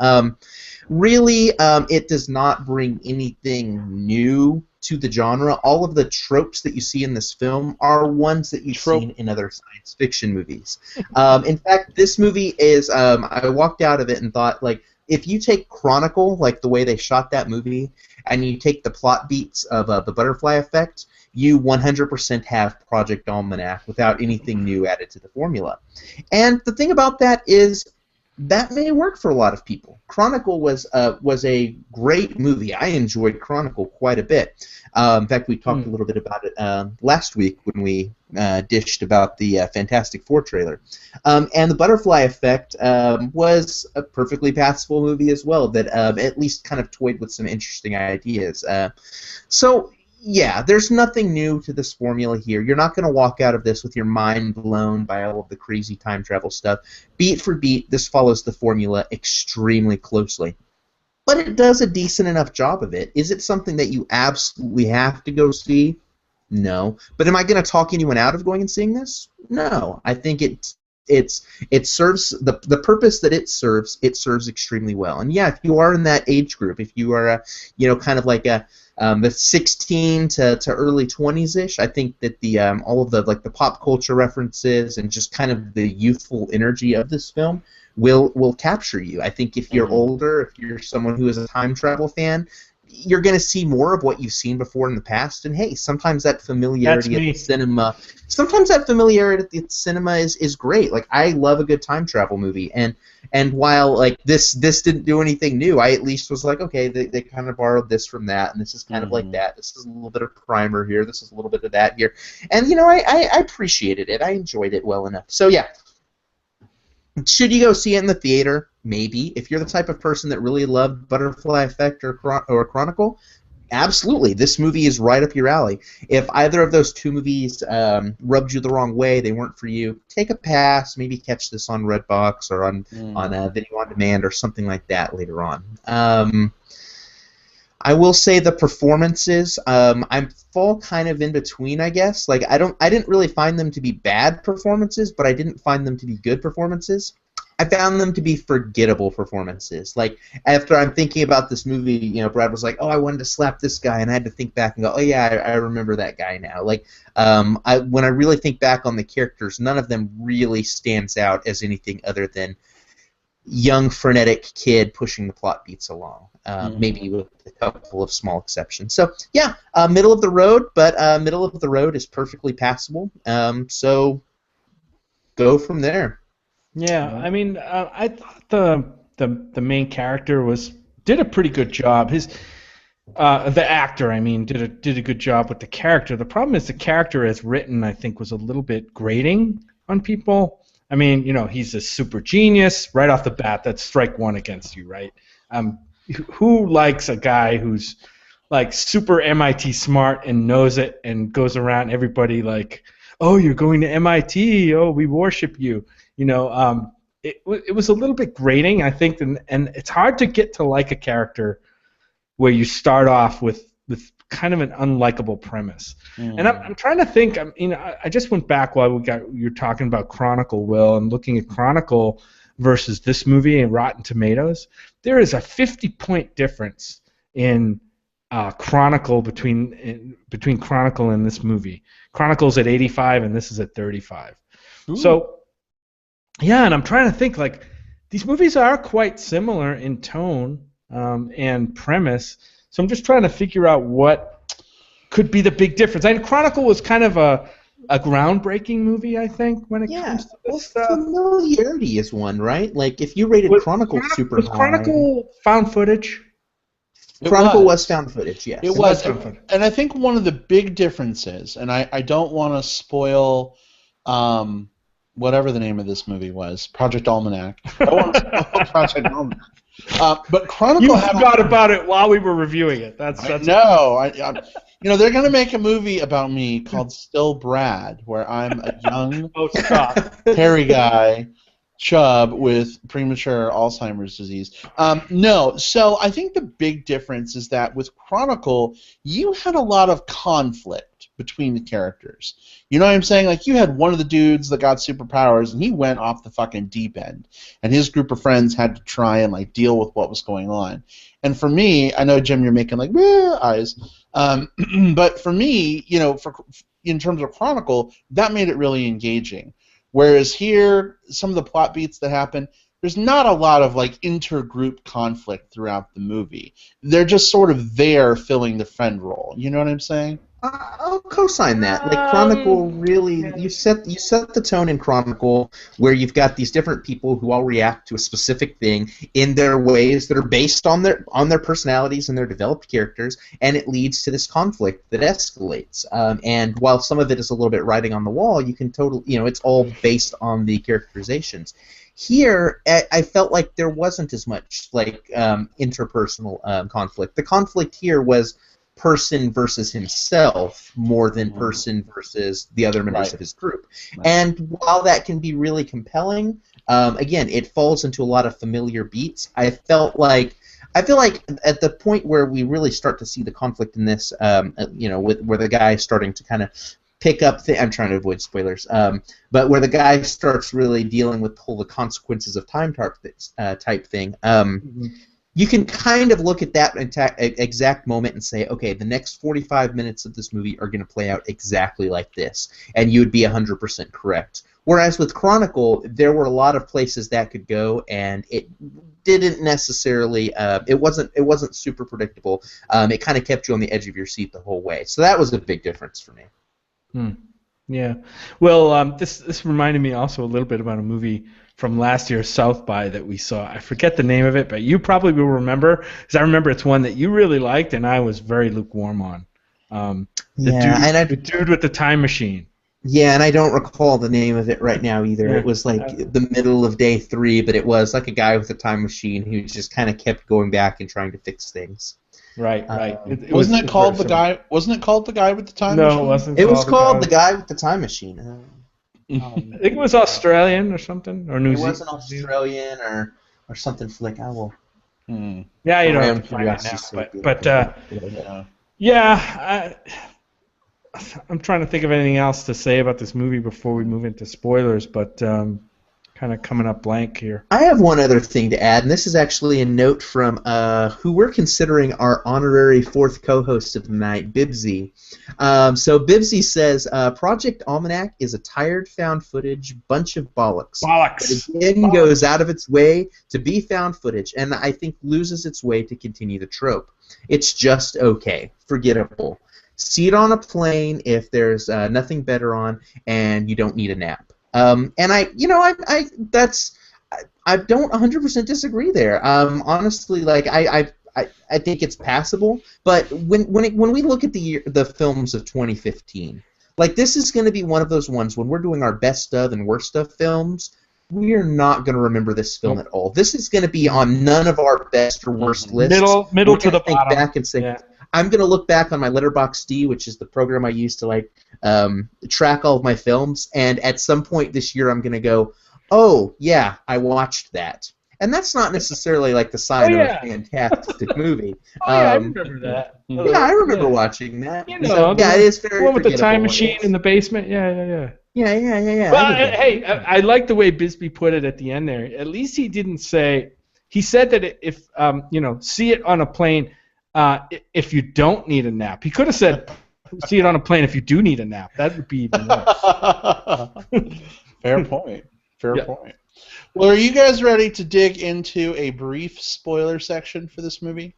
[SPEAKER 3] Really, it does not bring anything new to the genre. All of the tropes that you see in this film are ones that you've seen in other science fiction movies. In fact, this movie is. I walked out of it and thought, like, if you take Chronicle, like the way they shot that movie, and you take the plot beats of the Butterfly Effect, you 100% have Project Almanac without anything new added to the formula. And the thing about that is, that may work for a lot of people. Chronicle was a great movie. I enjoyed Chronicle quite a bit. In fact, we talked a little bit about it last week when we dished about the Fantastic Four trailer. And The Butterfly Effect was a perfectly passable movie as well that at least kind of toyed with some interesting ideas. So, yeah, there's nothing new to this formula here. You're not going to walk out of this with your mind blown by all of the crazy time travel stuff. Beat for beat, this follows the formula extremely closely. But it does a decent enough job of it. Is it something that you absolutely have to go see? No. But am I going to talk anyone out of going and seeing this? No. I think it serves the purpose that it serves. It serves extremely well. And yeah, if you are in that age group, if you are kind of like the 16 to early 20s ish, I think that the all of the the pop culture references and just kind of the youthful energy of this film will capture you. I think if you're older, if you're someone who is a time travel fan, you're going to see more of what you've seen before in the past. And hey, sometimes that familiarity at the cinema, is great. Like, I love a good time travel movie, and while this didn't do anything new, I at least was like, okay, they kind of borrowed this from that, and this is kind of like that. This is a little bit of primer here. This is a little bit of that here, and I appreciated it. I enjoyed it well enough. So yeah. Should you go see it in the theater? Maybe. If you're the type of person that really loved Butterfly Effect or Chronicle, absolutely. This movie is right up your alley. If either of those two movies rubbed you the wrong way, they weren't for you, take a pass. Maybe catch this on Redbox or on Video On Demand or something like that later on. I will say the performances, I fall kind of in between, I guess. Like, I didn't really find them to be bad performances, but I didn't find them to be good performances. I found them to be forgettable performances. Like, after I'm thinking about this movie, Brad was like, "Oh, I wanted to slap this guy," and I had to think back and go, "Oh yeah, I remember that guy now." Like, when I really think back on the characters, none of them really stands out as anything other than young frenetic kid pushing the plot beats along, maybe with a couple of small exceptions. So yeah, middle of the road, but middle of the road is perfectly passable. So go from there.
[SPEAKER 2] Yeah, I mean, I thought the main character did a pretty good job. The actor, I mean, did a good job with the character. The problem is the character as written, I think, was a little bit grating on people. I mean, he's a super genius right off the bat. That's strike one against you, right? Who likes a guy who's like super MIT smart and knows it and goes around everybody like, "Oh, you're going to MIT. Oh, we worship you." It was a little bit grating, I think, and it's hard to get to like a character where you start off with kind of an unlikable premise. And I'm trying to think. I just went back while you're talking about Chronicle, Will, and looking at Chronicle versus this movie and Rotten Tomatoes. There is a 50-point difference in Chronicle between Chronicle and this movie. Chronicle's at 85 and this is at 35. Ooh. So yeah, and I'm trying to think, like, these movies are quite similar in tone and premise. So I'm just trying to figure out what could be the big difference. And Chronicle was kind of a groundbreaking movie, I think, when it comes to this stuff.
[SPEAKER 3] Familiarity is one, right? Like, if you rated Chronicle super high...
[SPEAKER 2] Was Chronicle found footage?
[SPEAKER 3] Chronicle was found footage, yes.
[SPEAKER 1] It was. And I think one of the big differences, and I don't want to spoil whatever the name of this movie was, Project Almanac. I don't want to spoil Project Almanac. But Chronicle.
[SPEAKER 2] You forgot about it while we were reviewing it. That's
[SPEAKER 1] no. They're going to make a movie about me called Still Brad, where I'm a young, hairy guy, chub with premature Alzheimer's disease. No, so I think the big difference is that with Chronicle, you had a lot of conflict between the characters. You know what I'm saying? Like, you had one of the dudes that got superpowers, and he went off the fucking deep end, and his group of friends had to try and like deal with what was going on. And for me, I know, Jim, you're making like eyes, but for me, in terms of Chronicle, that made it really engaging. Whereas here, some of the plot beats that happen, there's not a lot of like intergroup conflict throughout the movie. They're just sort of there filling the friend role. You know what I'm saying?
[SPEAKER 3] I'll co-sign that. Like Chronicle, really,
[SPEAKER 2] Yeah.
[SPEAKER 3] you set the tone in Chronicle where you've got these different people who all react to a specific thing in their ways that are based on their personalities and their developed characters, and it leads to this conflict that escalates. And while some of it is a little bit writing on the wall, you can it's all based on the characterizations. Here, I felt like there wasn't as much like interpersonal conflict. The conflict here was person versus himself more than person versus the other members of his group.
[SPEAKER 1] Right.
[SPEAKER 3] And while that can be really compelling, again, it falls into a lot of familiar beats. I feel like at the point where we really start to see the conflict in this, where the guy is starting to kind of pick up. I'm trying to avoid spoilers, but where the guy starts really dealing with the consequences of time type thing. You can kind of look at that exact moment and say, okay, the next 45 minutes of this movie are going to play out exactly like this, and you would be 100% correct. Whereas with Chronicle, there were a lot of places that could go, and it didn't necessarily. It wasn't super predictable. It kind of kept you on the edge of your seat the whole way. So that was a big difference for me.
[SPEAKER 2] Yeah. Well, this reminded me also a little bit about a movie from last year's South by that we saw. I forget the name of it, but you probably will remember, because I remember it's one that you really liked and I was very lukewarm on. The dude with the time machine.
[SPEAKER 3] Yeah, and I don't recall the name of it right now either.
[SPEAKER 2] Yeah.
[SPEAKER 3] It was like the middle of day 3, but it was like a guy with a time machine who just kind of kept going back and trying to fix things.
[SPEAKER 2] Right.
[SPEAKER 1] Wasn't it called the guy with the time machine?
[SPEAKER 2] No, it wasn't.
[SPEAKER 3] It was called The Guy with the Time Machine.
[SPEAKER 2] I think it was Australian or something, or New Zealand.
[SPEAKER 3] It wasn't Australian or something like I will.
[SPEAKER 2] Yeah, you don't have to find it now. But I'm trying to think of anything else to say about this movie before we move into spoilers, but kind of coming up blank here.
[SPEAKER 3] I have one other thing to add, and this is actually a note from who we're considering our honorary 4th co-host of the night, Bibsy. So Bibsy says, Project Almanac is a tired found footage bunch of bollocks. But again goes out of its way to be found footage, and I think loses its way to continue the trope. It's just okay. Forgettable. See it on a plane if there's nothing better on and you don't need a nap. And I don't 100% disagree there. Honestly, like I think it's passable. But when we look at the films of 2015, like this is going to be one of those ones when we're doing our best of and worst of films. We are not going to remember this film at all. This is going to be on none of our best or worst lists.
[SPEAKER 2] Middle to the bottom.
[SPEAKER 3] Back and say, I'm going to look back on my Letterboxd, which is the program I use to track all of my films, and at some point this year I'm going to go, oh, yeah, I watched that. And that's not necessarily like the sign of a fantastic movie.
[SPEAKER 2] I remember that.
[SPEAKER 3] Yeah, I remember watching that.
[SPEAKER 2] You know,
[SPEAKER 3] it is very
[SPEAKER 2] one with the time machine in the basement. Yeah. Well, hey, I like the way Bisbee put it at the end there. At least he didn't say. He said that if see it on a plane. If you don't need a nap. He could have said, see it on a plane if you do need a nap. That would be even worse.
[SPEAKER 1] Fair point. Fair point. Well, are you guys ready to dig into a brief spoiler section for this movie?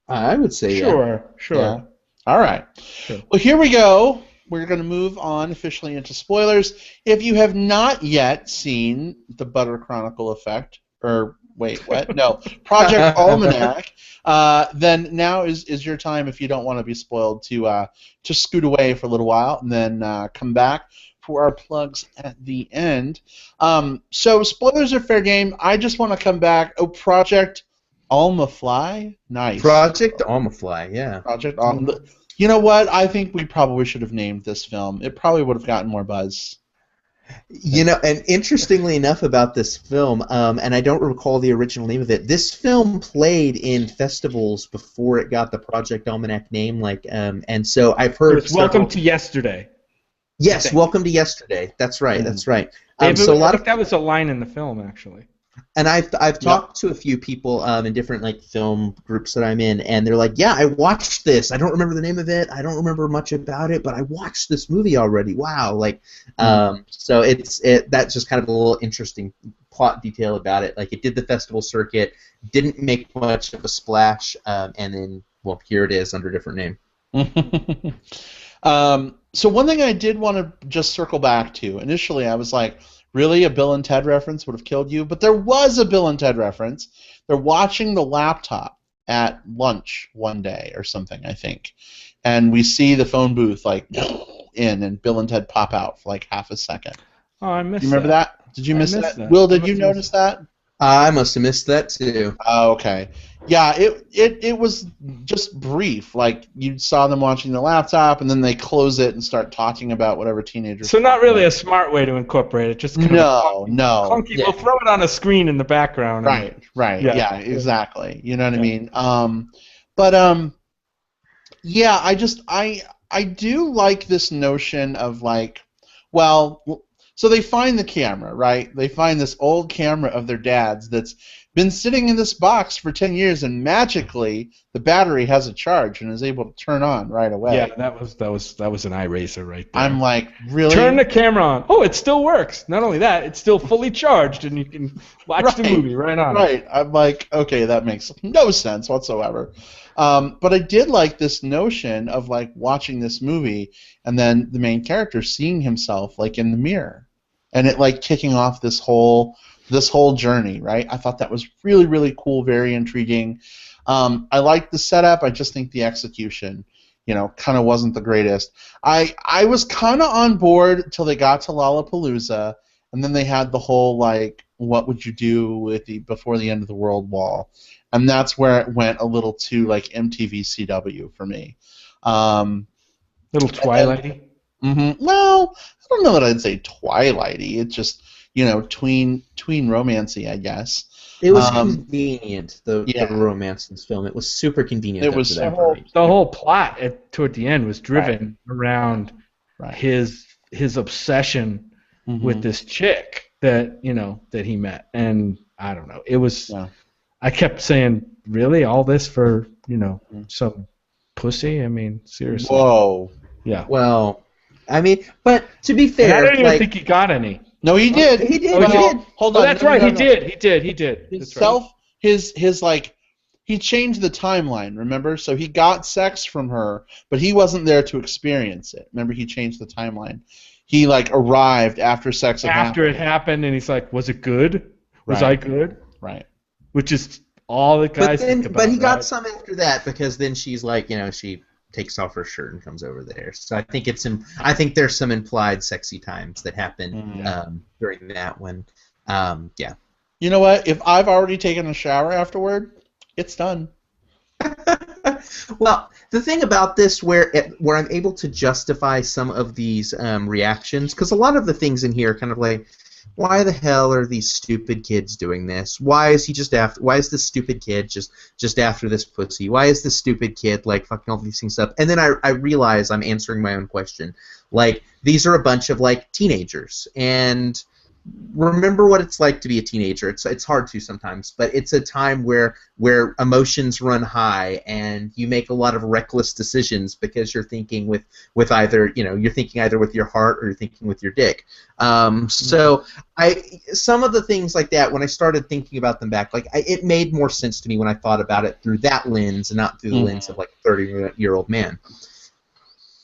[SPEAKER 3] I would say
[SPEAKER 2] Sure.
[SPEAKER 1] Yeah. All right. Sure. Well, here we go. We're going to move on officially into spoilers. If you have not yet seen the Butter Chronicle effect, or wait, what? No, Project Almanac. Then now is your time, if you don't want to be spoiled, to scoot away for a little while and then come back for our plugs at the end. So spoilers are fair game. I just want to come back. Oh, Project Almafly? Nice.
[SPEAKER 3] Project Almafly, yeah.
[SPEAKER 1] Project Almafly. You know what? I think we probably should have named this film. It probably would have gotten more buzz.
[SPEAKER 3] You know, and interestingly enough about this film, and I don't recall the original name of it, this film played in festivals before it got the Project Almanac name, and so I've heard...
[SPEAKER 2] It's Welcome to Yesterday.
[SPEAKER 3] Yes, Welcome to Yesterday. That's right, that's right.
[SPEAKER 2] So I think that was a line in the film, actually.
[SPEAKER 3] And I've talked to a few people in different film groups that I'm in, and they're like, "Yeah, I watched this. I don't remember the name of it. I don't remember much about it, but I watched this movie already. Wow!" So that's just kind of a little interesting plot detail about it. Like, it did the festival circuit, didn't make much of a splash, and then here it is under a different name.
[SPEAKER 1] So one thing I did want to just circle back to, initially I was like, really, a Bill and Ted reference would have killed you? But there was a Bill and Ted reference. They're watching the laptop at lunch one day or something, I think. And we see the phone booth like in, and Bill and Ted pop out for like half a second.
[SPEAKER 2] Oh, I missed
[SPEAKER 1] You remember that? Did you miss
[SPEAKER 2] missed
[SPEAKER 1] that?
[SPEAKER 2] that.
[SPEAKER 1] Will,
[SPEAKER 2] I
[SPEAKER 1] did
[SPEAKER 2] must
[SPEAKER 1] you
[SPEAKER 2] have
[SPEAKER 1] notice
[SPEAKER 2] missed
[SPEAKER 1] that?
[SPEAKER 3] I must have missed that too.
[SPEAKER 1] Oh, okay. Yeah, it was just brief. Like you saw them watching the laptop, and then they close it and start talking about whatever teenagers.
[SPEAKER 2] So not really a smart way to incorporate it. Just kind
[SPEAKER 1] no,
[SPEAKER 2] of
[SPEAKER 1] no.
[SPEAKER 2] clunky.
[SPEAKER 3] Yeah.
[SPEAKER 2] We'll throw it on a screen in the background.
[SPEAKER 1] Right, right. Yeah, exactly. You know what I mean? But yeah, I do like this notion of like, well, so they find the camera, right? They find this old camera of their dad's that's been sitting in this box for 10 years, and magically the battery has a charge and is able to turn on right away.
[SPEAKER 2] Yeah, that was an eye raiser right there.
[SPEAKER 1] I'm like, really?
[SPEAKER 2] Turn the camera on. Oh, it still works. Not only that, it's still fully charged, and you can watch the movie right on.
[SPEAKER 1] Right. I'm like, okay, that makes no sense whatsoever. But I did like this notion of like watching this movie and then the main character seeing himself like in the mirror, and it like kicking off this whole journey, right? I thought that was really, really cool, very intriguing. I liked the setup. I just think the execution, kind of wasn't the greatest. I was kind of on board till they got to Lollapalooza, and then they had the whole like, what would you do with before the end of the world wall, and that's where it went a little too like MTV CW for me.
[SPEAKER 2] Little Twilighty.
[SPEAKER 1] Well, I don't know that I'd say Twilighty. It's just tween romancy, I guess.
[SPEAKER 3] It was convenient, the romance in this film. It was super convenient.
[SPEAKER 1] It was
[SPEAKER 2] the whole plot toward the end was driven around his obsession with this chick that that he met, and I don't know. It was. Yeah. I kept saying, really, all this for some pussy? I mean, seriously.
[SPEAKER 1] Whoa.
[SPEAKER 2] Yeah.
[SPEAKER 3] Well, I mean, but to be fair,
[SPEAKER 2] and I don't even think he got any.
[SPEAKER 1] No, he did.
[SPEAKER 3] He did.
[SPEAKER 2] Oh,
[SPEAKER 3] he did.
[SPEAKER 1] Hold on.
[SPEAKER 2] That's right. He did. He did.
[SPEAKER 1] His like, he changed the timeline. Remember, so he got sex from her, but he wasn't there to experience it. Remember, he changed the timeline. He like arrived after sex had happened.
[SPEAKER 2] After it happened, and he's like, "Was it good? Was I good?"
[SPEAKER 1] Right.
[SPEAKER 2] Which is all the guys think about.
[SPEAKER 3] But he got some after that, because then she's like, she takes off her shirt and comes over there. So I think there's some implied sexy times that happen during that one. Yeah.
[SPEAKER 1] You know what? If I've already taken a shower afterward, it's done.
[SPEAKER 3] Well, the thing about this, where I'm able to justify some of these reactions, because a lot of the things in here are kind of like, why the hell are these stupid kids doing this? Why is he just after? Why is this stupid kid just after this pussy? Why is this stupid kid like fucking all these things up? And then I realize I'm answering my own question. Like, these are a bunch of like teenagers, and remember what it's like to be a teenager. It's hard to sometimes, but it's a time where emotions run high and you make a lot of reckless decisions because you're thinking with either you're thinking either with your heart or you're thinking with your dick. So some of the things like that, when I started thinking about them back, it made more sense to me when I thought about it through that lens and not through the lens of like a 30-year-old man.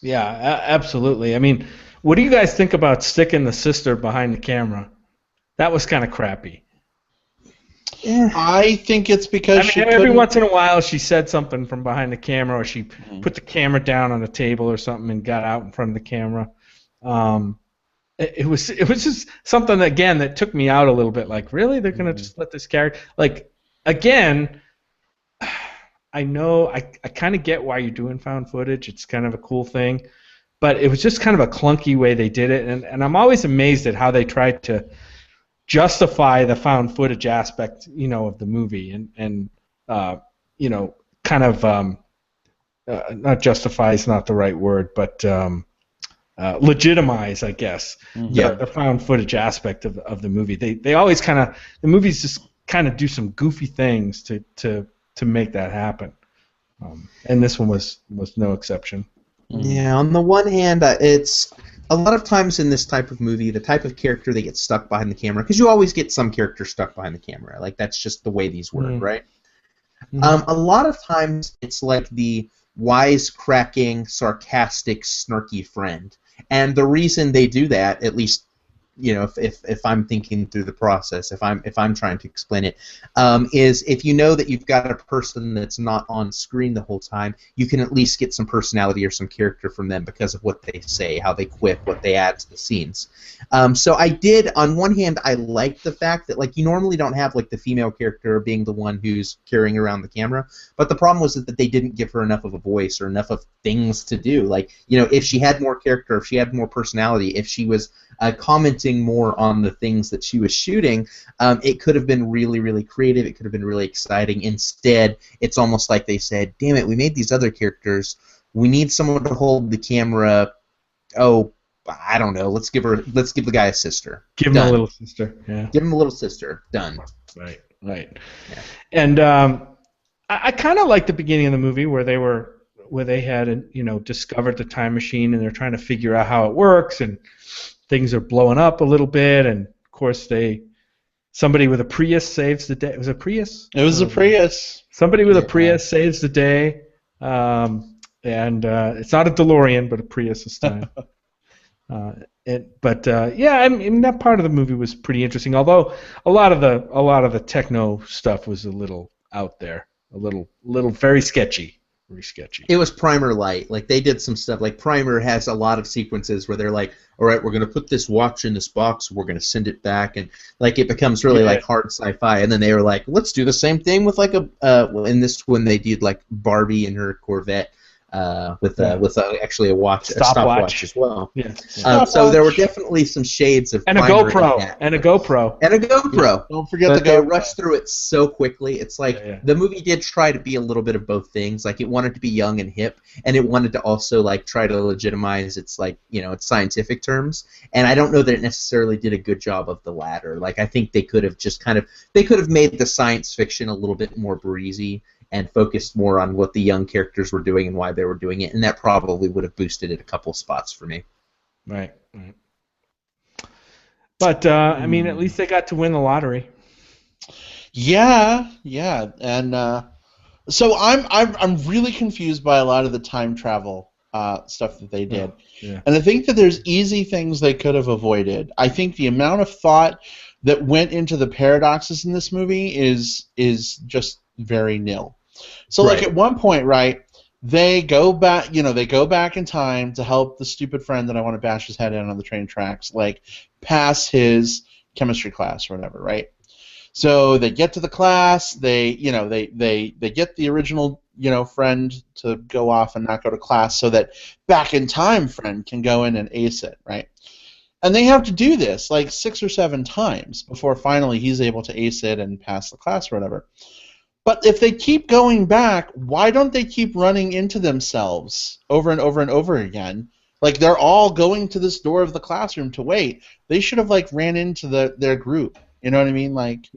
[SPEAKER 2] Yeah, absolutely. I mean, what do you guys think about sticking the sister behind the camera? That was kind of crappy.
[SPEAKER 3] Yeah.
[SPEAKER 1] I think it's because
[SPEAKER 2] every once in a while she said something from behind the camera, or she put the camera down on the table or something and got out in front of the camera. It was just something again that took me out a little bit. Like, really, they're gonna just let this character? Like, again, I know I kind of get why you're doing found footage. It's kind of a cool thing. But it was just kind of a clunky way they did it, and I'm always amazed at how they tried to justify the found footage aspect, of the movie, and kind of not justify is not the right word, but legitimize, I guess, the found footage aspect of the movie. They always the movies just kind of do some goofy things to make that happen, and this one was no exception.
[SPEAKER 3] Yeah, on the one hand, it's a lot of times in this type of movie, the type of character that gets stuck behind the camera, because you always get some character stuck behind the camera. Like, that's just the way these work, right? A lot of times it's like the wisecracking, sarcastic, snarky friend. And the reason they do that, at least, if I'm thinking through the process, if I'm trying to explain it, is if you know that you've got a person that's not on screen the whole time, you can at least get some personality or some character from them because of what they say, how they quip, what they add to the scenes. So I did, on one hand, I liked the fact that, like, you normally don't have, like, the female character being the one who's carrying around the camera, but the problem was that they didn't give her enough of a voice or enough of things to do. Like, if she had more character, if she had more personality, if she was commenting more on the things that she was shooting, it could have been really, really creative. It could have been really exciting. Instead, it's almost like they said, damn it, we made these other characters. We need someone to hold the camera. Oh, I don't know. Let's give the guy a sister.
[SPEAKER 2] Give him a little sister. Yeah.
[SPEAKER 3] Give him a little sister. Done.
[SPEAKER 2] Right. Right.
[SPEAKER 3] Yeah.
[SPEAKER 2] And I kind of like the beginning of the movie where they had discovered the time machine and they're trying to figure out how it works, and things are blowing up a little bit, and of course somebody with a Prius saves the day. Was it Prius?
[SPEAKER 1] It was a Prius.
[SPEAKER 2] Somebody with a Prius saves the day, and it's not a DeLorean, but a Prius this time. I mean, that part of the movie was pretty interesting. Although a lot of the techno stuff was a little out there, a little very sketchy. Very sketchy.
[SPEAKER 3] It was Primer light. Like, they did some stuff. Like, Primer has a lot of sequences where they're like, all right, we're going to put this watch in this box, we're going to send it back, and, like, it becomes really, like, hard sci-fi. And then they were like, let's do the same thing with, like, in this one they did, like, Barbie and her Corvette with actually a watch, a stopwatch as well.
[SPEAKER 2] Yeah.
[SPEAKER 3] So there were definitely some shades of
[SPEAKER 2] and a
[SPEAKER 3] Primer
[SPEAKER 2] GoPro. And a GoPro.
[SPEAKER 3] And a GoPro.
[SPEAKER 1] Yeah, don't forget
[SPEAKER 3] but
[SPEAKER 1] the GoPro.
[SPEAKER 3] they rushed through it so quickly. It's like the movie did try to be a little bit of both things. Like, it wanted to be young and hip, and it wanted to also, like, try to legitimize its, like, its scientific terms. And I don't know that it necessarily did a good job of the latter. Like, I think they could have just made the science fiction a little bit more breezy and focused more on what the young characters were doing and why they were doing it, and that probably would have boosted it a couple spots for me.
[SPEAKER 2] Right. But I mean, at least they got to win the lottery.
[SPEAKER 1] Yeah, and so I'm really confused by a lot of the time travel stuff that they did, and I think that there's easy things they could have avoided. I think the amount of thought that went into the paradoxes in this movie is just very nil. So, like, at one point, right, they go back, they go back in time to help the stupid friend that I want to bash his head in on the train tracks, like, pass his chemistry class or whatever, right? So they get to the class, they get the original, friend to go off and not go to class so that back in time friend can go in and ace it, right? And they have to do this like 6 or 7 times before finally he's able to ace it and pass the class or whatever. But if they keep going back, why don't they keep running into themselves over and over and over again? Like, they're all going to this door of the classroom to wait. They should have, like, ran into their group. You know what I mean? Like,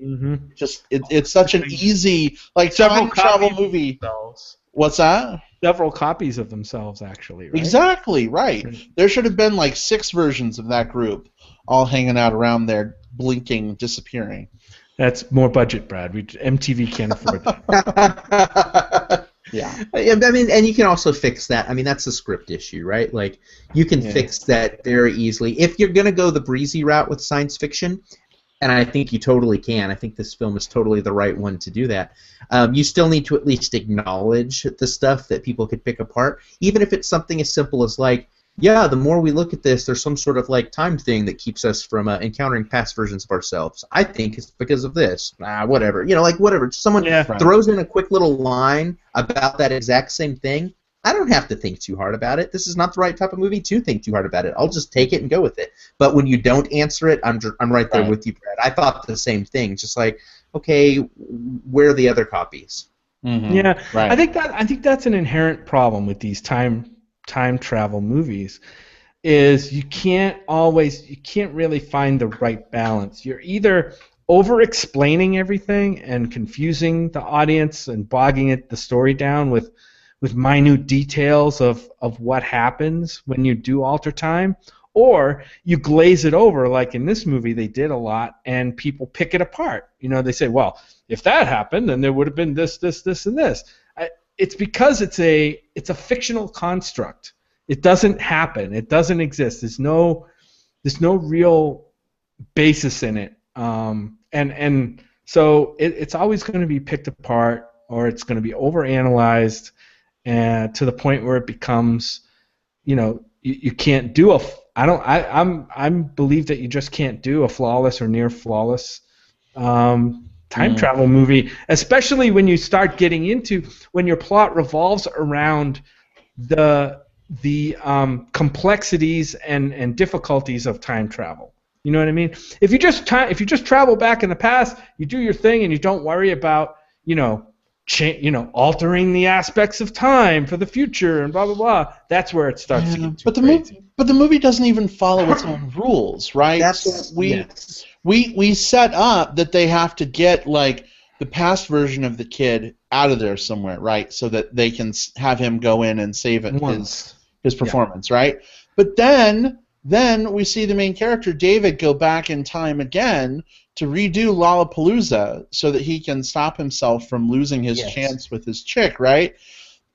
[SPEAKER 1] just it's such an easy, like, time travel movie.
[SPEAKER 2] Themselves.
[SPEAKER 1] What's that?
[SPEAKER 2] Several copies of themselves, actually. Right?
[SPEAKER 1] Exactly, right. There should have been, like, 6 versions of that group all hanging out around there, blinking, disappearing.
[SPEAKER 2] That's more budget, Brad. MTV can't afford that.
[SPEAKER 3] Yeah. I mean, and you can also fix that. I mean, that's a script issue, right? Like, you can fix that very easily. If you're going to go the breezy route with science fiction, and I think you totally can. I think this film is totally the right one to do that. You still need to at least acknowledge the stuff that people could pick apart, even if it's something as simple as, like, yeah, the more we look at this, there's some sort of, like, time thing that keeps us from encountering past versions of ourselves. I think it's because of this. Whatever. Like, whatever. Someone throws in a quick little line about that exact same thing. I don't have to think too hard about it. This is not the right type of movie to think too hard about it. I'll just take it and go with it. But when you don't answer it, I'm right there with you, Brad. I thought the same thing. Just like, okay, where are the other copies?
[SPEAKER 2] Mm-hmm. Yeah, right. I think that's an inherent problem with these time travel movies, is you can't really find the right balance. You're either over explaining everything and confusing the audience and bogging the story down with minute details of what happens when you do alter time, or you glaze it over like in this movie they did a lot, and people pick it apart. They say, well, if that happened, then there would have been this, and this. it's because it's a fictional construct. It doesn't happen. It doesn't exist. There's no real basis in it. And so it's always going to be picked apart, or it's going to be overanalyzed, and to the point where it becomes, you can't do I believe that you just can't do a flawless or near flawless time travel movie, especially when you start getting into when your plot revolves around the complexities and difficulties of time travel. You know what I mean? If you just travel back in the past, you do your thing and you don't worry about altering the aspects of time for the future and blah blah blah. That's where it starts to get too crazy.
[SPEAKER 1] But the movie doesn't even follow its own rules, right? We set up that they have to get like the past version of the kid out of there somewhere, right? So that they can have him go in and save it, his performance, right? But then we see the main character David go back in time again to redo Lollapalooza so that he can stop himself from losing his chance with his chick, right?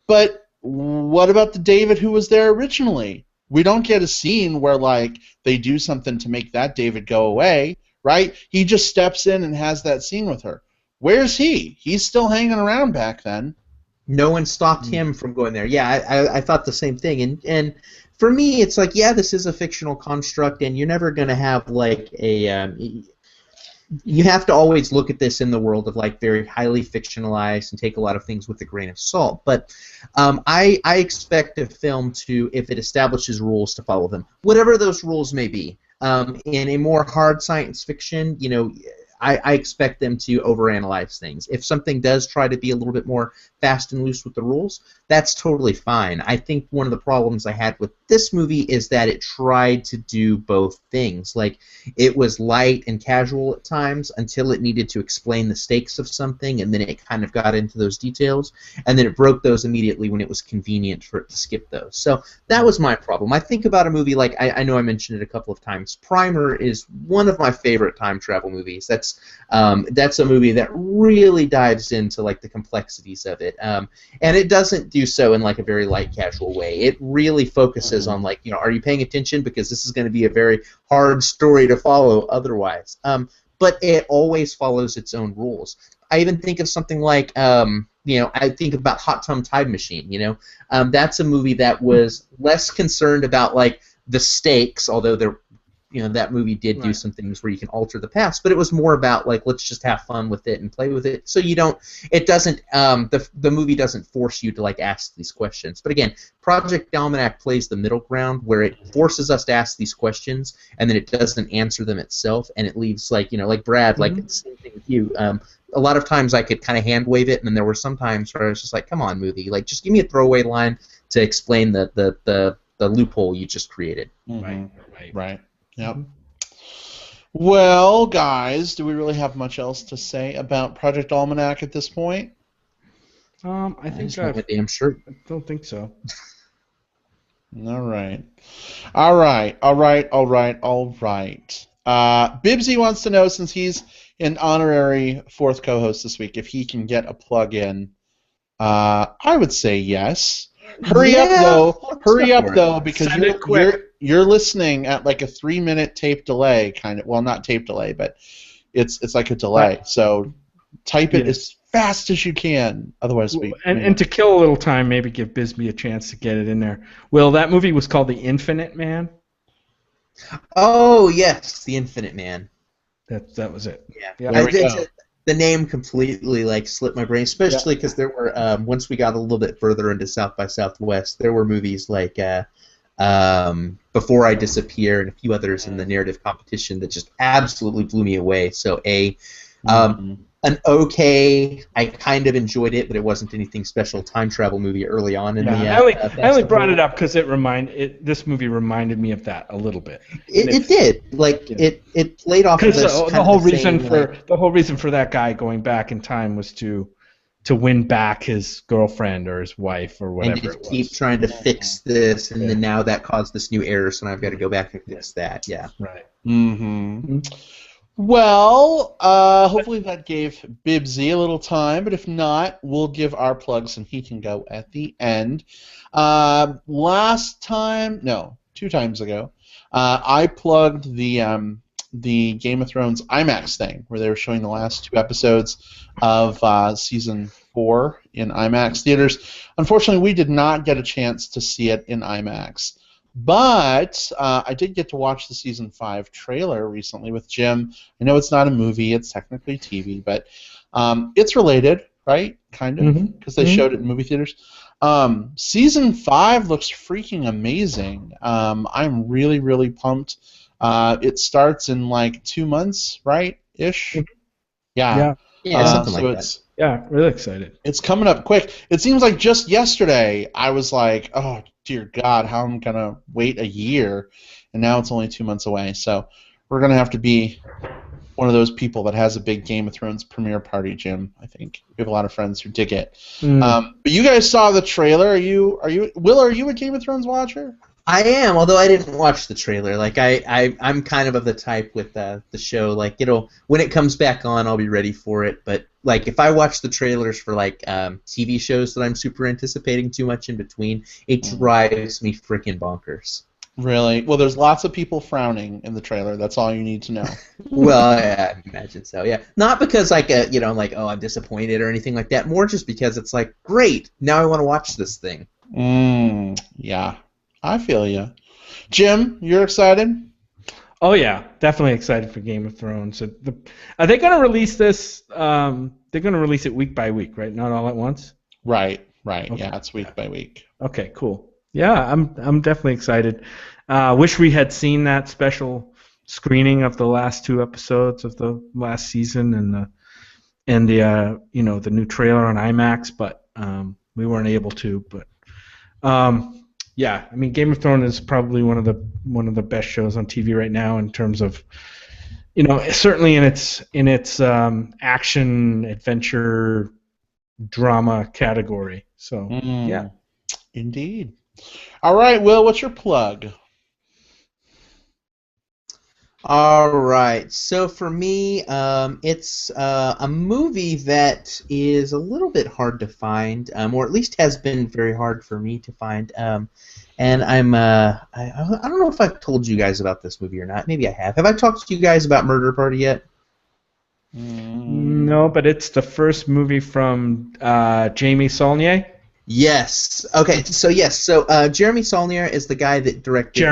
[SPEAKER 1] But what about the David who was there originally? We don't get a scene where like they do something to make that David go away, right? He just steps in and has that scene with her. Where's he? He's still hanging around back then.
[SPEAKER 3] No one stopped him from going there. Yeah, I thought the same thing. And for me, it's like, yeah, this is a fictional construct, and you're never going to have like you have to always look at this in the world of like very highly fictionalized and take a lot of things with a grain of salt. But I expect a film to, if it establishes rules, to follow them, whatever those rules may be. In a more hard science fiction, I expect them to overanalyze things. If something does try to be a little bit more fast and loose with the rules, that's totally fine. I think one of the problems I had with this movie is that it tried to do both things. Like, it was light and casual at times until it needed to explain the stakes of something, and then it kind of got into those details, and then it broke those immediately when it was convenient for it to skip those. So that was my problem. I think about a movie like, I know I mentioned it a couple of times, Primer is one of my favorite time travel movies. That's a movie that really dives into like the complexities of it, and it doesn't do so in like a very light, casual way. It really focuses on like, are you paying attention, because this is going to be a very hard story to follow otherwise. But it always follows its own rules. I even think of something like, I think about Hot Tub Time Machine. That's a movie that was less concerned about like the stakes, although there. That movie did do some things where you can alter the past, but it was more about like, let's just have fun with it and play with it. So the movie doesn't force you to like ask these questions. But again, Project Almanac plays the middle ground where it forces us to ask these questions and then it doesn't answer them itself, and it leaves like Brad, like the same thing with you. A lot of times I could kind of hand wave it, and then there were some times where I was just like, come on, movie, like just give me a throwaway line to explain the loophole you just created.
[SPEAKER 1] Right. Yep. Well, guys, do we really have much else to say about Project Almanac at this point?
[SPEAKER 2] I think
[SPEAKER 3] I'm damn sure.
[SPEAKER 2] I don't think so.
[SPEAKER 1] All right. Bibbsy wants to know, since he's an honorary fourth co-host this week, if he can get a plug in. I would say yes. Hurry up though, because you're listening at like a 3-minute tape delay, kind of. Well, not tape delay, but it's like a delay. So type it as fast as you can. Otherwise,
[SPEAKER 2] and to kill a little time, maybe give Bisbee a chance to get it in there. Will, that movie was called The Infinite Man.
[SPEAKER 3] Oh yes, The Infinite Man.
[SPEAKER 2] That was it.
[SPEAKER 3] Yeah. The name completely like slipped my brain, especially because there were once we got a little bit further into South by Southwest, there were movies like Before I Disappear and a few others in the narrative competition that just absolutely blew me away. So an okay, I kind of enjoyed it, but it wasn't anything special. Time travel movie early on in the.
[SPEAKER 2] I only brought it up because this movie reminded me of that a little bit.
[SPEAKER 3] It did, like it played off of this.
[SPEAKER 2] The whole reason for that guy going back in time was to win back his girlfriend or his wife or whatever.
[SPEAKER 3] And to keep trying to fix this, and then now that caused this new error, so now I've got to go back and fix that. Yeah.
[SPEAKER 2] Right.
[SPEAKER 1] Mm-hmm. Well, hopefully that gave Bibsy a little time, but if not, we'll give our plugs and he can go at the end. Last time, no, 2 times ago, I plugged the Game of Thrones IMAX thing, where they were showing the last 2 episodes of season 4 in IMAX theaters. Unfortunately, we did not get a chance to see it in IMAX. But I did get to watch the season 5 trailer recently with Jim. I know it's not a movie; it's technically TV, but it's related, right? Kind of, because they showed it in movie theaters. Season 5 looks freaking amazing. I'm really, really pumped. It starts in like 2 months, right? Ish. Yeah.
[SPEAKER 3] Yeah, something
[SPEAKER 1] So
[SPEAKER 3] like
[SPEAKER 1] it's
[SPEAKER 2] Yeah, really excited.
[SPEAKER 1] it's coming up quick. It seems like just yesterday I was like, oh dear God, how am I gonna wait a year? And now it's only 2 months away. So we're gonna have to be one of those people that has a big Game of Thrones premiere party, Jim. I think we have a lot of friends who dig it. But you guys saw the trailer. Will? Are you a Game of Thrones watcher?
[SPEAKER 3] I am, although I didn't watch the trailer. Like I'm kind of the type with the show. Like when it comes back on, I'll be ready for it. But like if I watch the trailers for like TV shows that I'm super anticipating too much in between, it drives me freaking bonkers.
[SPEAKER 1] Really? Well, there's lots of people frowning in the trailer. That's all you need to know.
[SPEAKER 3] Well, yeah, I imagine so. Yeah, not because like I'm like, oh, I'm disappointed or anything like that. More just because it's like, great, now I want to watch this thing.
[SPEAKER 1] Yeah, I feel you. Jim, you're excited?
[SPEAKER 2] Oh yeah, definitely excited for Game of Thrones. Are they going to release this? They're going to release it week by week, right? Not all at once.
[SPEAKER 1] Right.
[SPEAKER 2] Okay.
[SPEAKER 1] Yeah, it's week by week.
[SPEAKER 2] Okay, cool. Yeah, I'm definitely excited. Wish we had seen that special screening of the last 2 episodes of the last season and the the new trailer on IMAX, but we weren't able to. But yeah, I mean, Game of Thrones is probably one of the best shows on TV right now in terms of certainly in its action adventure drama category. So yeah,
[SPEAKER 1] indeed. All right, Will, what's your plug?
[SPEAKER 3] All right, so for me, it's a movie that is a little bit hard to find, or at least has been very hard for me to find. And I don't know if I've told you guys about this movie or not. Maybe I have. Have I talked to you guys about Murder Party yet?
[SPEAKER 2] No, but it's the first movie from Jamie Saulnier.
[SPEAKER 3] Yes. Okay. So yes. So Jeremy Saulnier is the guy that directed